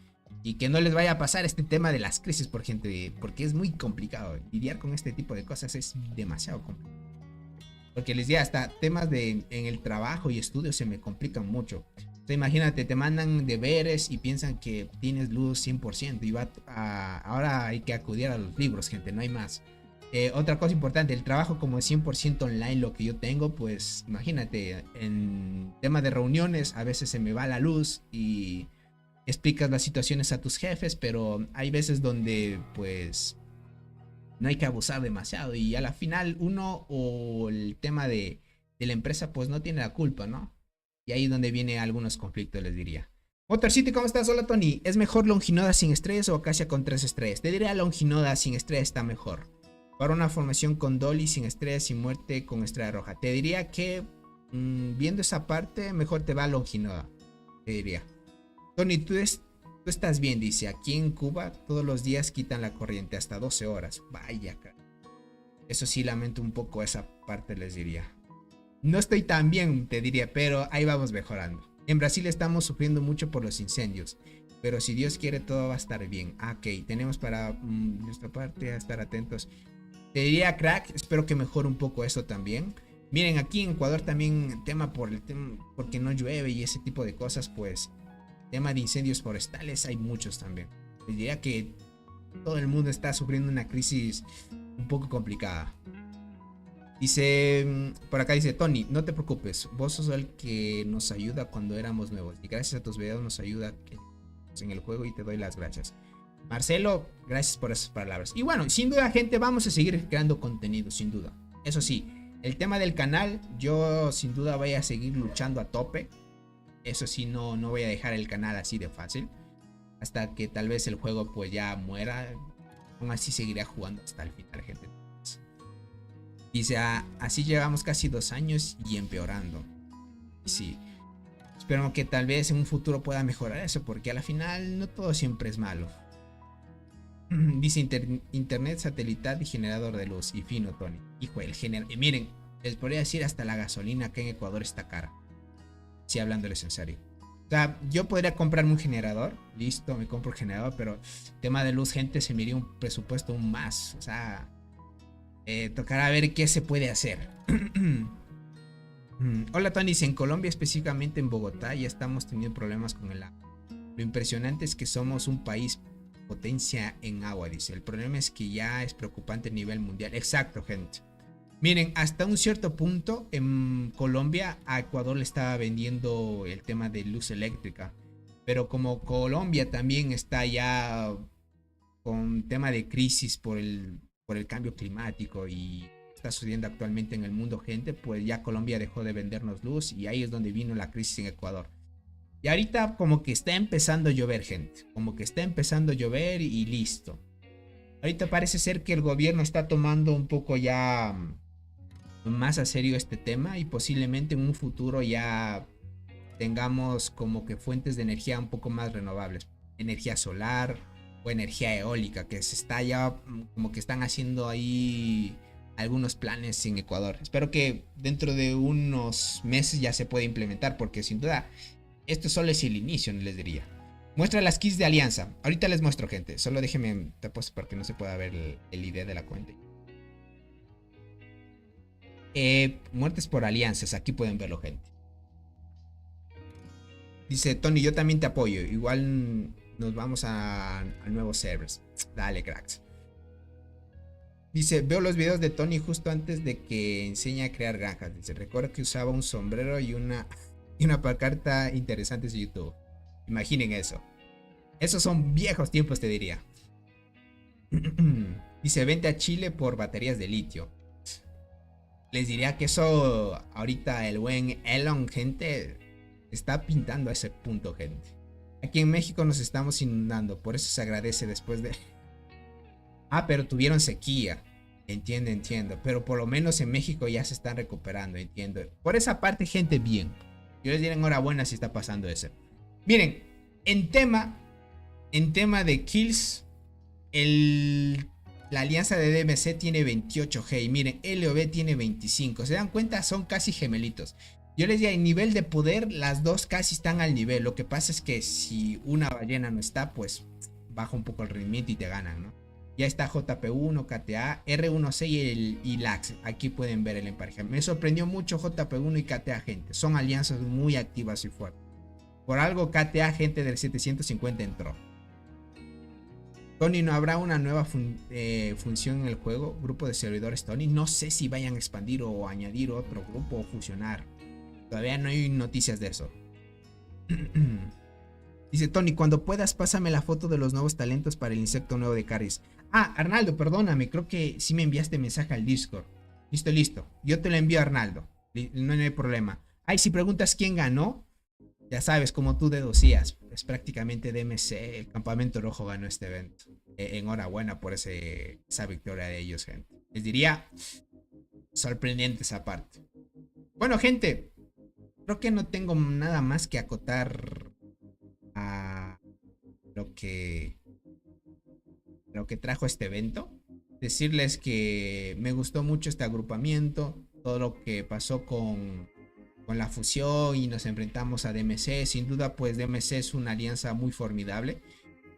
Y que no les vaya a pasar este tema de las crisis, por gente, porque es muy complicado. Lidiar con este tipo de cosas es demasiado complicado. Porque les digo, hasta temas en el trabajo y estudios se me complican mucho. O sea, imagínate, te mandan deberes y piensan que tienes luz 100%. Y ahora hay que acudir a los libros, gente, no hay más. Otra cosa importante, el trabajo como es 100% online lo que yo tengo, pues imagínate, en tema de reuniones a veces se me va la luz y explicas las situaciones a tus jefes, pero hay veces donde pues no hay que abusar demasiado y a la final uno o el tema de la empresa pues no tiene la culpa, ¿no? Y ahí donde viene algunos conflictos, les diría. Motor City, ¿cómo estás? Hola, Tony. ¿Es mejor Longinoda sin estrellas o Acacia con 3 estrellas? Te diría Longinoda sin estrellas está mejor. Para una formación con Dolly sin estrellas, sin muerte con estrella roja. Te diría que viendo esa parte, mejor te va Longinoda. Te diría. Tony, tú estás bien, dice. Aquí en Cuba todos los días quitan la corriente hasta 12 horas. Vaya, cara. Eso sí lamento un poco esa parte, les diría. No estoy tan bien, te diría, pero ahí vamos mejorando. En Brasil estamos sufriendo mucho por los incendios. Pero si Dios quiere todo va a estar bien. Ok, tenemos para nuestra parte a estar atentos. Te diría, crack, espero que mejore un poco eso también. Miren, aquí en Ecuador también porque no llueve y ese tipo de cosas, pues tema de incendios forestales hay muchos también. Les diría que todo el mundo está sufriendo una crisis un poco complicada. Dice, por acá dice, Tony, no te preocupes, vos sos el que nos ayuda cuando éramos nuevos y gracias a tus videos nos ayuda en el juego y te doy las gracias. Marcelo, gracias por esas palabras. Y bueno, sin duda, gente, vamos a seguir creando contenido, sin duda. Eso sí, el tema del canal, yo sin duda voy a seguir luchando a tope. Eso sí, no voy a dejar el canal así de fácil. Hasta que tal vez el juego pues ya muera. Aún así seguiré jugando hasta el final, gente. Dice, así llevamos casi 2 años y empeorando. Sí. Espero que tal vez en un futuro pueda mejorar eso, porque a la final no todo siempre es malo. Dice internet satelital y generador de luz. Y fino, Tony. Hijo, el generador. Miren, les podría decir hasta la gasolina acá en Ecuador está cara. Sí, hablándoles en serio. O sea, yo podría comprarme un generador. Listo, me compro el generador. Pero tema de luz, gente, se me iría un presupuesto aún más. O sea, tocará ver qué se puede hacer. Hola, Tony. En Colombia, específicamente en Bogotá, ya estamos teniendo problemas con el agua. Lo impresionante es que somos un país potencia en agua, dice. El problema es que ya es preocupante a nivel mundial. Exacto, gente. Miren, hasta un cierto punto en Colombia a Ecuador le estaba vendiendo el tema de luz eléctrica. Pero como Colombia también está ya con tema de crisis por el cambio climático y está sucediendo actualmente en el mundo, gente, pues ya Colombia dejó de vendernos luz y ahí es donde vino la crisis en Ecuador. Y ahorita como que está empezando a llover, gente. Como que está empezando a llover y listo. Ahorita parece ser que el gobierno está tomando un poco ya más a serio este tema y posiblemente en un futuro ya tengamos como que fuentes de energía un poco más renovables. Energía solar o energía eólica, que se está ya como que están haciendo ahí algunos planes en Ecuador. Espero que dentro de unos meses ya se pueda implementar, porque sin duda esto solo es el inicio, les diría. Muestra las keys de alianza. Ahorita les muestro, gente. Solo déjenme tapas para que no se pueda ver el ID de la cuenta. Muertes por alianzas. Aquí pueden verlo, gente. Dice Tony, yo también te apoyo. Igual nos vamos a nuevos servers. Dale, cracks. Dice, veo los videos de Tony justo antes de que enseñe a crear granjas. Dice, recuerdo que usaba un sombrero y una pancarta interesante de YouTube. Imaginen eso. Esos son viejos tiempos, te diría. Dice, vente a Chile por baterías de litio. Les diría que eso ahorita el buen Elon, gente, está pintando a ese punto, gente. Aquí en México nos estamos inundando, por eso se agradece después de... Ah, pero tuvieron sequía. Entiendo. Pero por lo menos en México ya se están recuperando, entiendo. Por esa parte, gente, bien. Yo les diré enhorabuena si está pasando eso. Miren, en tema de kills, la alianza de DMC tiene 28G. Y miren, LOB tiene 25. ¿Se dan cuenta? Son casi gemelitos. Yo les diría, en nivel de poder, las dos casi están al nivel. Lo que pasa es que si una ballena no está, pues baja un poco el rendimiento y te ganan, ¿no? Ya está JP1, KTA, R1C y LAX. Aquí pueden ver el emparejamiento. Me sorprendió mucho JP1 y KTA, gente. Son alianzas muy activas y fuertes. Por algo KTA, gente del 750 entró. Tony, ¿no habrá una nueva función en el juego? Grupo de servidores, Tony. No sé si vayan a expandir o añadir otro grupo o fusionar. Todavía no hay noticias de eso. Dice Tony, cuando puedas pásame la foto de los nuevos talentos para el insecto nuevo de Carries. Ah, Arnaldo, perdóname, creo que sí me enviaste mensaje al Discord. Listo. Yo te lo envío a Arnaldo. No hay problema. Ay, si preguntas quién ganó, ya sabes, como tú deducías, es prácticamente DMC, el Campamento Rojo ganó este evento. Enhorabuena por esa victoria de ellos, gente. Les diría, sorprendente esa parte. Bueno, gente, creo que no tengo nada más que acotar a lo que trajo este evento. Decirles que me gustó mucho este agrupamiento, todo lo que pasó con la fusión y nos enfrentamos a DMC. Sin duda, pues DMC es una alianza muy formidable.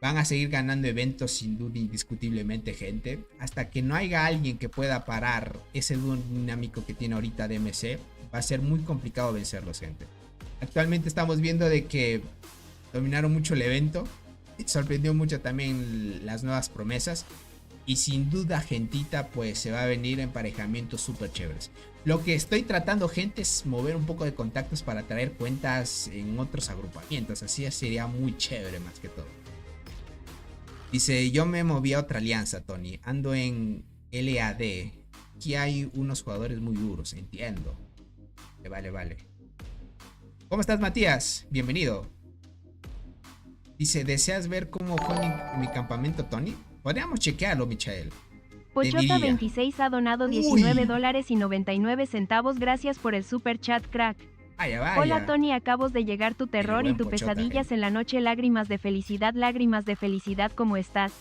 Van a seguir ganando eventos sin duda, indiscutiblemente, gente. Hasta que no haya alguien que pueda parar ese dúo dinámico que tiene ahorita DMC, va a ser muy complicado vencerlos, gente. Actualmente estamos viendo de que dominaron mucho el evento. Sorprendió mucho también las nuevas promesas. Y sin duda, gentita, pues se va a venir emparejamientos súper chéveres. Lo que estoy tratando, gente, es mover un poco de contactos para traer cuentas en otros agrupamientos. Así sería muy chévere más que todo. Dice, yo me moví a otra alianza, Tony. Ando en LAD. Aquí hay unos jugadores muy duros, entiendo. Vale. ¿Cómo estás, Matías? Bienvenido. Dice, ¿deseas ver cómo fue mi campamento, Tony? Podríamos chequearlo, Michael. Pochota26 ha donado $19.99. Gracias por el super chat, crack. Vaya. Hola, Tony, acabas de llegar tu terror y tu Pochota, pesadillas en la noche. Lágrimas de felicidad, ¿cómo estás?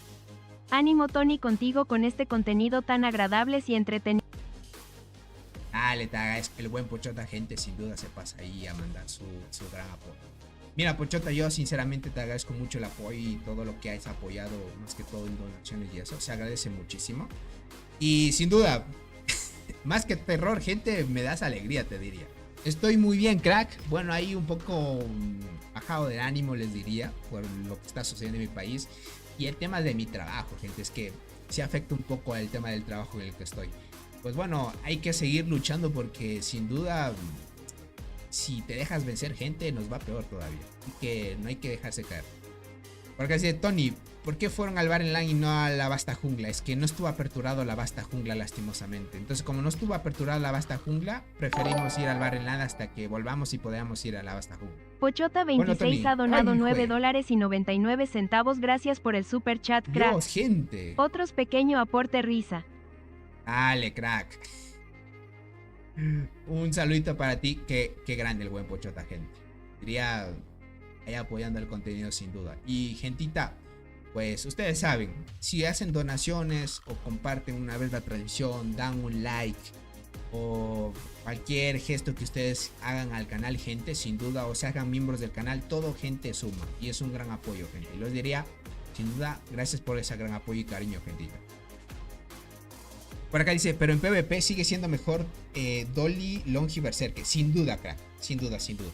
Ánimo Tony contigo con este contenido tan agradable y entretenido. Dale, Taga, es que el buen Pochota, gente, sin duda se pasa ahí a mandar su gran apoyo. Mira, Pochota, yo sinceramente te agradezco mucho el apoyo y todo lo que has apoyado, más que todo en donaciones y eso, se agradece muchísimo. Y sin duda, más que terror, gente, me das alegría, te diría. Estoy muy bien, crack. Bueno, ahí un poco bajado de ánimo, les diría, por lo que está sucediendo en mi país. Y el tema de mi trabajo, gente, es que se afecta un poco el tema del trabajo en el que estoy. Pues bueno, hay que seguir luchando porque sin duda, si te dejas vencer, gente, nos va peor todavía. Y que no hay que dejarse caer. Porque así de Tony, ¿por qué fueron al bar en LAN y no a la vasta jungla? Es que no estuvo aperturado la vasta jungla, lastimosamente. Entonces, como no estuvo aperturada la vasta jungla, preferimos ir al bar en LAN hasta que volvamos y podamos ir a la vasta jungla. Pochota 26 ha donado $9.99. Gracias por el super chat, crack. Dios, gente. Otros pequeño aporte risa. Dale, crack. Un saludito para ti. Qué grande el buen Pochota, gente. Diría ahí apoyando el contenido sin duda. Y gentita, pues ustedes saben, si hacen donaciones o comparten una vez la transmisión, dan un like o cualquier gesto que ustedes hagan al canal, gente, sin duda, o se hagan miembros del canal, todo, gente, suma y es un gran apoyo, gente. Y los diría, sin duda, gracias por ese gran apoyo y cariño, gentita. Por acá dice, pero en PvP sigue siendo mejor Dolly, Longi, Berserker. Sin duda, crack, sin duda, sin duda.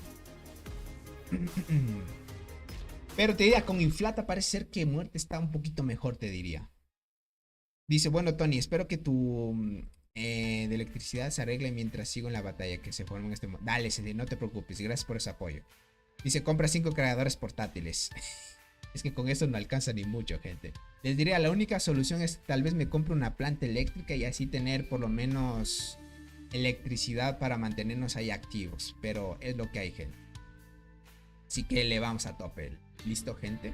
Pero te diría, con Inflata parece ser que muerte está un poquito mejor, te diría. Dice, bueno, Tony, espero que tu de electricidad se arregle mientras sigo en la batalla que se forma en este modo. Dale, Cindy, no te preocupes, gracias por ese apoyo. Dice, compra 5 cargadores portátiles. Es que con eso no alcanza ni mucho, gente. Les diría, la única solución es tal vez me compre una planta eléctrica y así tener por lo menos electricidad para mantenernos ahí activos. Pero es lo que hay, gente. Así que le vamos a tope. ¿Listo, gente?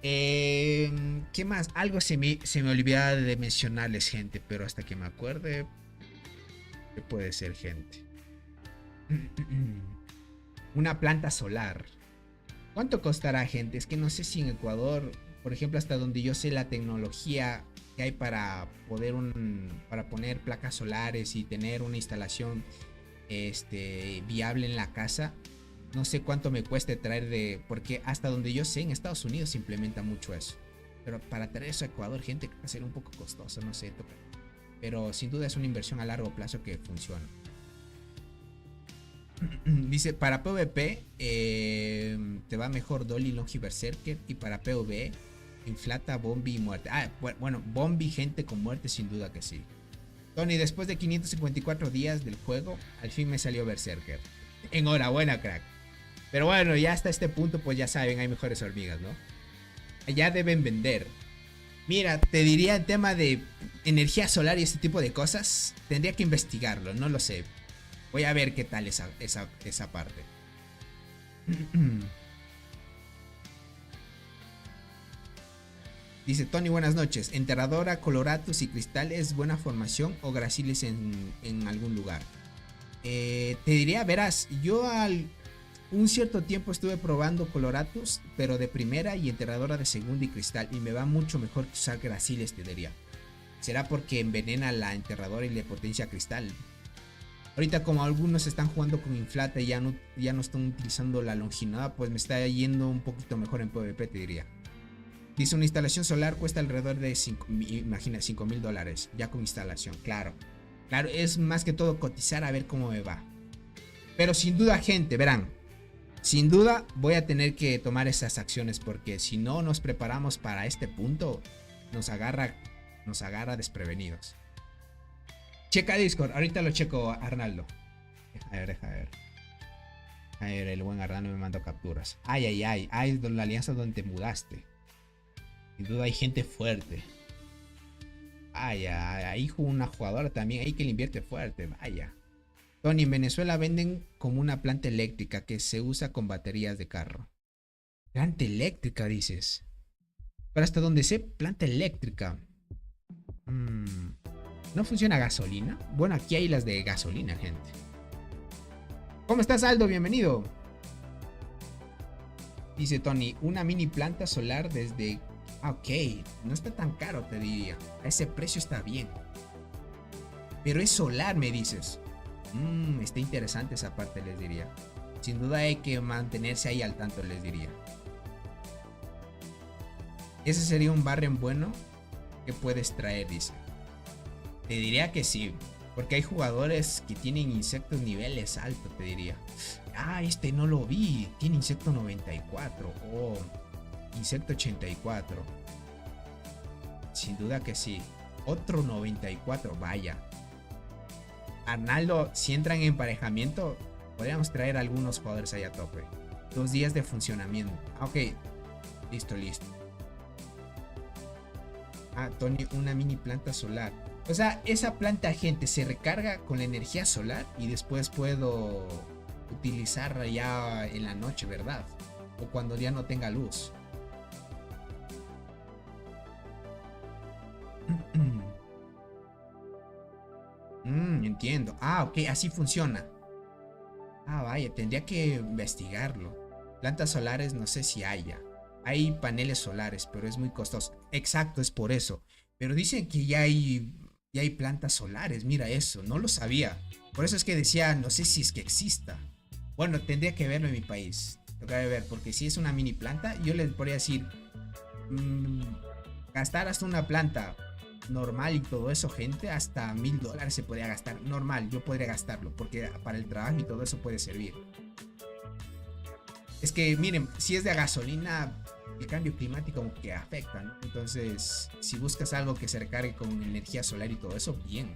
¿Qué más? Algo se me olvidaba de mencionarles, gente. Pero hasta que me acuerde, ¿qué puede ser, gente? Una planta solar. ¿Cuánto costará, gente? Es que no sé si en Ecuador, por ejemplo, hasta donde yo sé la tecnología que hay para poner placas solares y tener una instalación viable en la casa. No sé cuánto me cueste traer porque hasta donde yo sé en Estados Unidos se implementa mucho eso. Pero para traer eso a Ecuador, gente, va a ser un poco costoso, no sé. Pero sin duda es una inversión a largo plazo que funciona. Dice, para PvP te va mejor Dolly, Longi, Berserker. Y para PvE, Inflata, Bombi y muerte. Bueno, Bombi, gente, con muerte sin duda que sí. Tony, después de 554 días del juego, al fin me salió Berserker. Enhorabuena, crack. Pero bueno, ya hasta este punto, pues ya saben, hay mejores hormigas, ¿no? Ya deben vender. Mira, te diría el tema de energía solar y este tipo de cosas. Tendría que investigarlo, no lo sé. Voy a ver qué tal esa parte. Dice Tony, buenas noches. Enterradora, coloratus y cristales, buena formación o graciles en algún lugar. Te diría, verás, yo un cierto tiempo estuve probando coloratus, pero de primera y enterradora de segunda y cristal. Y me va mucho mejor que usar graciles, te diría. Será porque envenena la enterradora y le potencia cristal. Ahorita como algunos están jugando con Inflata y ya no están utilizando la longinoda, pues me está yendo un poquito mejor en PvP, te diría. Dice, una instalación solar cuesta alrededor de $5,000, ya con instalación, claro. Claro, es más que todo cotizar a ver cómo me va. Pero sin duda, gente, verán. Sin duda voy a tener que tomar esas acciones porque si no nos preparamos para este punto, nos agarra desprevenidos. Checa Discord, ahorita lo checo, Arnaldo. Deja ver. A ver, el buen Arnaldo me mandó capturas. Ay, la alianza donde te mudaste. Sin duda hay gente fuerte. Ahí una jugadora también, ahí que le invierte fuerte, vaya. Tony, en Venezuela venden como una planta eléctrica que se usa con baterías de carro. Planta eléctrica, dices. Pero hasta donde sé, planta eléctrica. ¿No funciona gasolina? Bueno, aquí hay las de gasolina, gente. ¿Cómo estás, Aldo? Bienvenido. Dice Tony, una mini planta solar desde Ah, ok, no está tan caro, te diría. A ese precio está bien. Pero es solar, me dices. Está interesante esa parte, les diría. Sin duda hay que mantenerse ahí al tanto, les diría. Ese sería un Barren bueno que puedes traer, dice. Te diría que sí, porque hay jugadores que tienen insectos niveles altos, te diría. Ah, este no lo vi. Tiene insecto 94. Oh, insecto 84. Sin duda que sí. Otro 94, vaya. Arnaldo, si entran en emparejamiento, podríamos traer algunos jugadores ahí a tope. 2 días de funcionamiento. Ah, ok. Listo, listo. Ah, Tony, una mini planta solar. O sea, esa planta, gente, se recarga con la energía solar y después puedo utilizarla ya en la noche, ¿verdad? O cuando ya no tenga luz. Entiendo. Ah, ok, así funciona. Ah, vaya, tendría que investigarlo. Plantas solares no sé si haya. Hay paneles solares, pero es muy costoso. Exacto, es por eso. Pero dicen que ya hay plantas solares. Mira eso, no lo sabía. Por eso es que decía, no sé si es que exista. Bueno, tendría que verlo en mi país. Toca de ver, porque si es una mini planta, yo les podría decir, gastar hasta una planta normal y todo eso, gente, hasta $1000 se podría gastar. Normal, yo podría gastarlo, porque para el trabajo y todo eso puede servir. Es que miren, si es de gasolina, el cambio climático como que afecta, ¿no? Entonces, si buscas algo que se recargue con energía solar y todo eso, bien.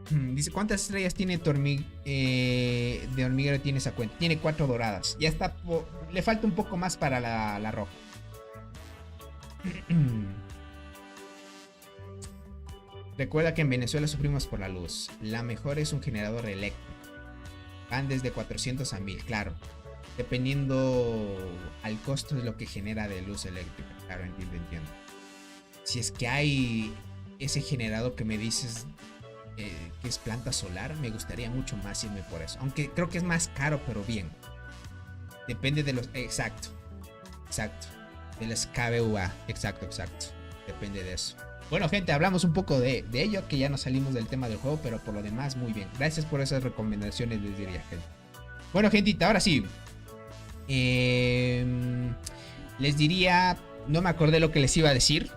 Dice, ¿cuántas estrellas tiene tu de hormiguero tiene esa cuenta? Tiene 4 doradas. Ya está, le falta un poco más para la roja. Recuerda que en Venezuela sufrimos por la luz. La mejor es un generador eléctrico. Van desde 400 a 1000, claro. Dependiendo al costo de lo que genera de luz eléctrica. Claro, entiendo. Si es que hay ese generador que me dices que es planta solar, me gustaría mucho más irme por eso. Aunque creo que es más caro, pero bien. Depende de los... Exacto. De las KBUA. Exacto. Depende de eso. Bueno, gente, hablamos un poco de ello, que ya nos salimos del tema del juego, pero por lo demás, muy bien. Gracias por esas recomendaciones, les diría, gente. Bueno, gentita, ahora sí. Les diría... No me acordé lo que les iba a decir.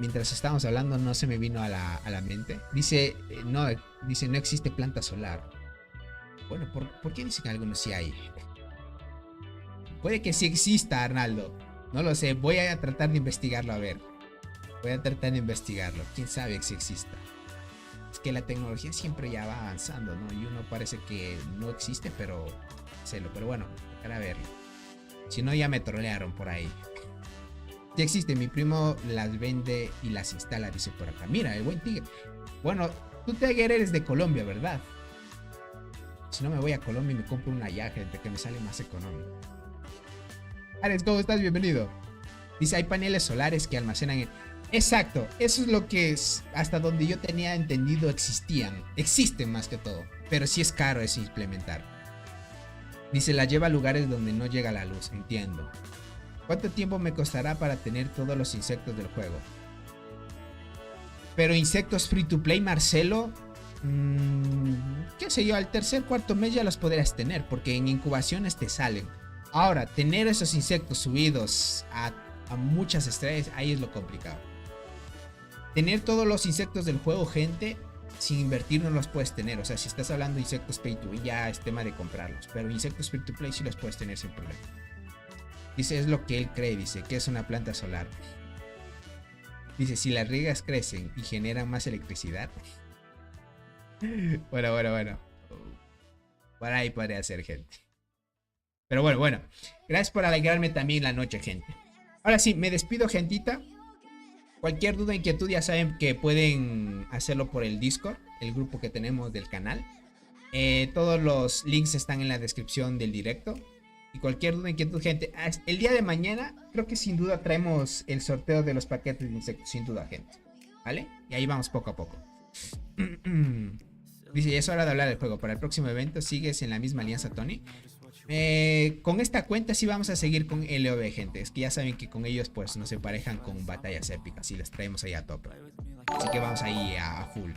Mientras estábamos hablando, no se me vino a la mente. Dice, no existe planta solar. Bueno, ¿por qué dicen que algunos sí hay? Puede que sí exista, Arnaldo. No lo sé, voy a tratar de investigarlo, a ver. Quién sabe si exista. Es que la tecnología siempre ya va avanzando, ¿no? Y uno parece que no existe, pero bueno, para verlo. Si no, ya me trolearon por ahí. Sí existe, mi primo las vende y las instala, dice por acá. Mira, el buen tigre. Bueno, tú, Tiger, eres de Colombia, ¿verdad? Si no, me voy a Colombia y me compro una ya, gente, que me sale más económico. Alex, ¿cómo estás? Bienvenido. Dice, hay paneles solares que almacenan en... Exacto, eso es lo que hasta donde yo tenía entendido existen más que todo, pero sí es caro eso implementar. Dice, la lleva a lugares donde no llega la luz, entiendo. ¿Cuánto tiempo me costará para tener todos los insectos del juego? Pero insectos free to play, Marcelo, qué sé yo, al cuarto mes ya los podrías tener, porque en incubaciones te salen. Ahora, tener esos insectos subidos a muchas estrellas, ahí es lo complicado. Tener todos los insectos del juego, gente, sin invertir no los puedes tener. O sea, si estás hablando de insectos pay to win, ya es tema de comprarlos. Pero insectos free to play sí los puedes tener sin problema. Dice, es lo que él cree, dice, que es una planta solar. Dice, si las riegas crecen y generan más electricidad. Bueno. Por ahí podría ser, gente. Pero bueno. Gracias por alegrarme también la noche, gente. Ahora sí, me despido, gentita. Cualquier duda, inquietud, ya saben que pueden hacerlo por el Discord, el grupo que tenemos del canal. Todos los links están en la descripción del directo. Y cualquier duda, inquietud, gente, el día de mañana creo que sin duda traemos el sorteo de los paquetes de insectos, sin duda, gente. ¿Vale? Y ahí vamos poco a poco. Dice, ya es hora de hablar del juego. Para el próximo evento, ¿sigues en la misma alianza, Tony? Con esta cuenta sí vamos a seguir con LOB, gente. Es que ya saben que con ellos pues nos emparejan con batallas épicas y las traemos ahí a tope. Así que vamos ahí a full.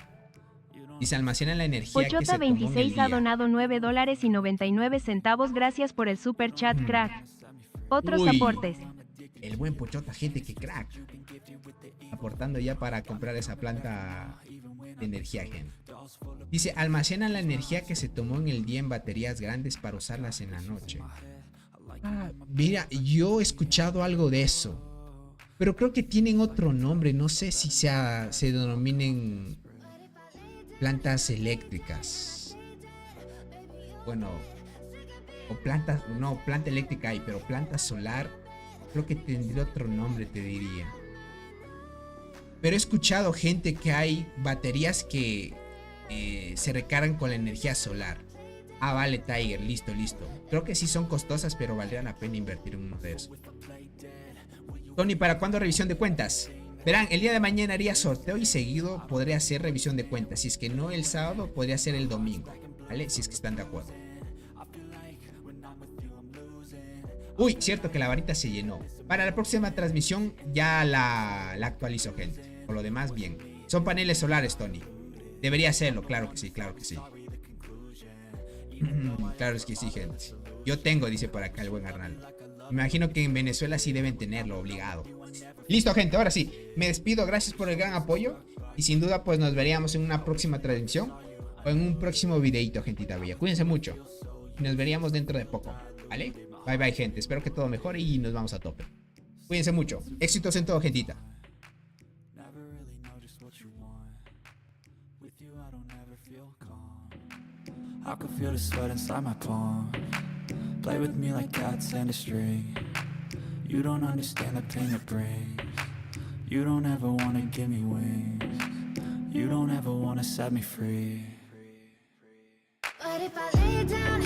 Y se almacena la energía que se tomó en el Pochota26 día. ha donado $9.99. Gracias por el super chat, crack. Otros Uy. aportes. El buen Pochota, gente, que crack. Aportando ya para comprar esa planta de energía, gente. Dice, almacena la energía que se tomó en el día en baterías grandes para usarlas en la noche. Ah, mira, yo he escuchado algo de eso. Pero creo que tienen otro nombre. No sé si se denominen plantas eléctricas. Bueno, o plantas, no, planta eléctrica hay, pero planta solar creo que tendría otro nombre, te diría. Pero he escuchado, gente, que hay baterías que se recargan con la energía solar. Ah, vale, Tiger, listo. Creo que sí son costosas, pero valdría la pena invertir en uno de esos. Tony, ¿para cuándo revisión de cuentas? Verán, el día de mañana haría sorteo y seguido podré hacer revisión de cuentas. Si es que no el sábado, podría ser el domingo, ¿vale? Si es que están de acuerdo. Uy, cierto que la varita se llenó. Para la próxima transmisión ya la actualizo, gente. Por lo demás, bien. Son paneles solares, Tony. Debería hacerlo, claro que sí. Claro es que sí, gente. Yo tengo, dice por acá el buen Arnaldo. Me imagino que en Venezuela sí deben tenerlo, obligado. Listo, gente, ahora sí. Me despido, gracias por el gran apoyo. Y sin duda, pues nos veríamos en una próxima transmisión o en un próximo videito, gentita bella. Cuídense mucho. Y nos veríamos dentro de poco, ¿vale? Bye bye, gente. Espero que todo mejore y nos vamos a tope. Cuídense mucho. Éxitos en todo, gentita. I can feel the sweat inside my palm. Play with me like cats and a string. You don't understand the pain it brings. You don't ever wanna give me wings. You don't ever wanna set me free. But if I lay down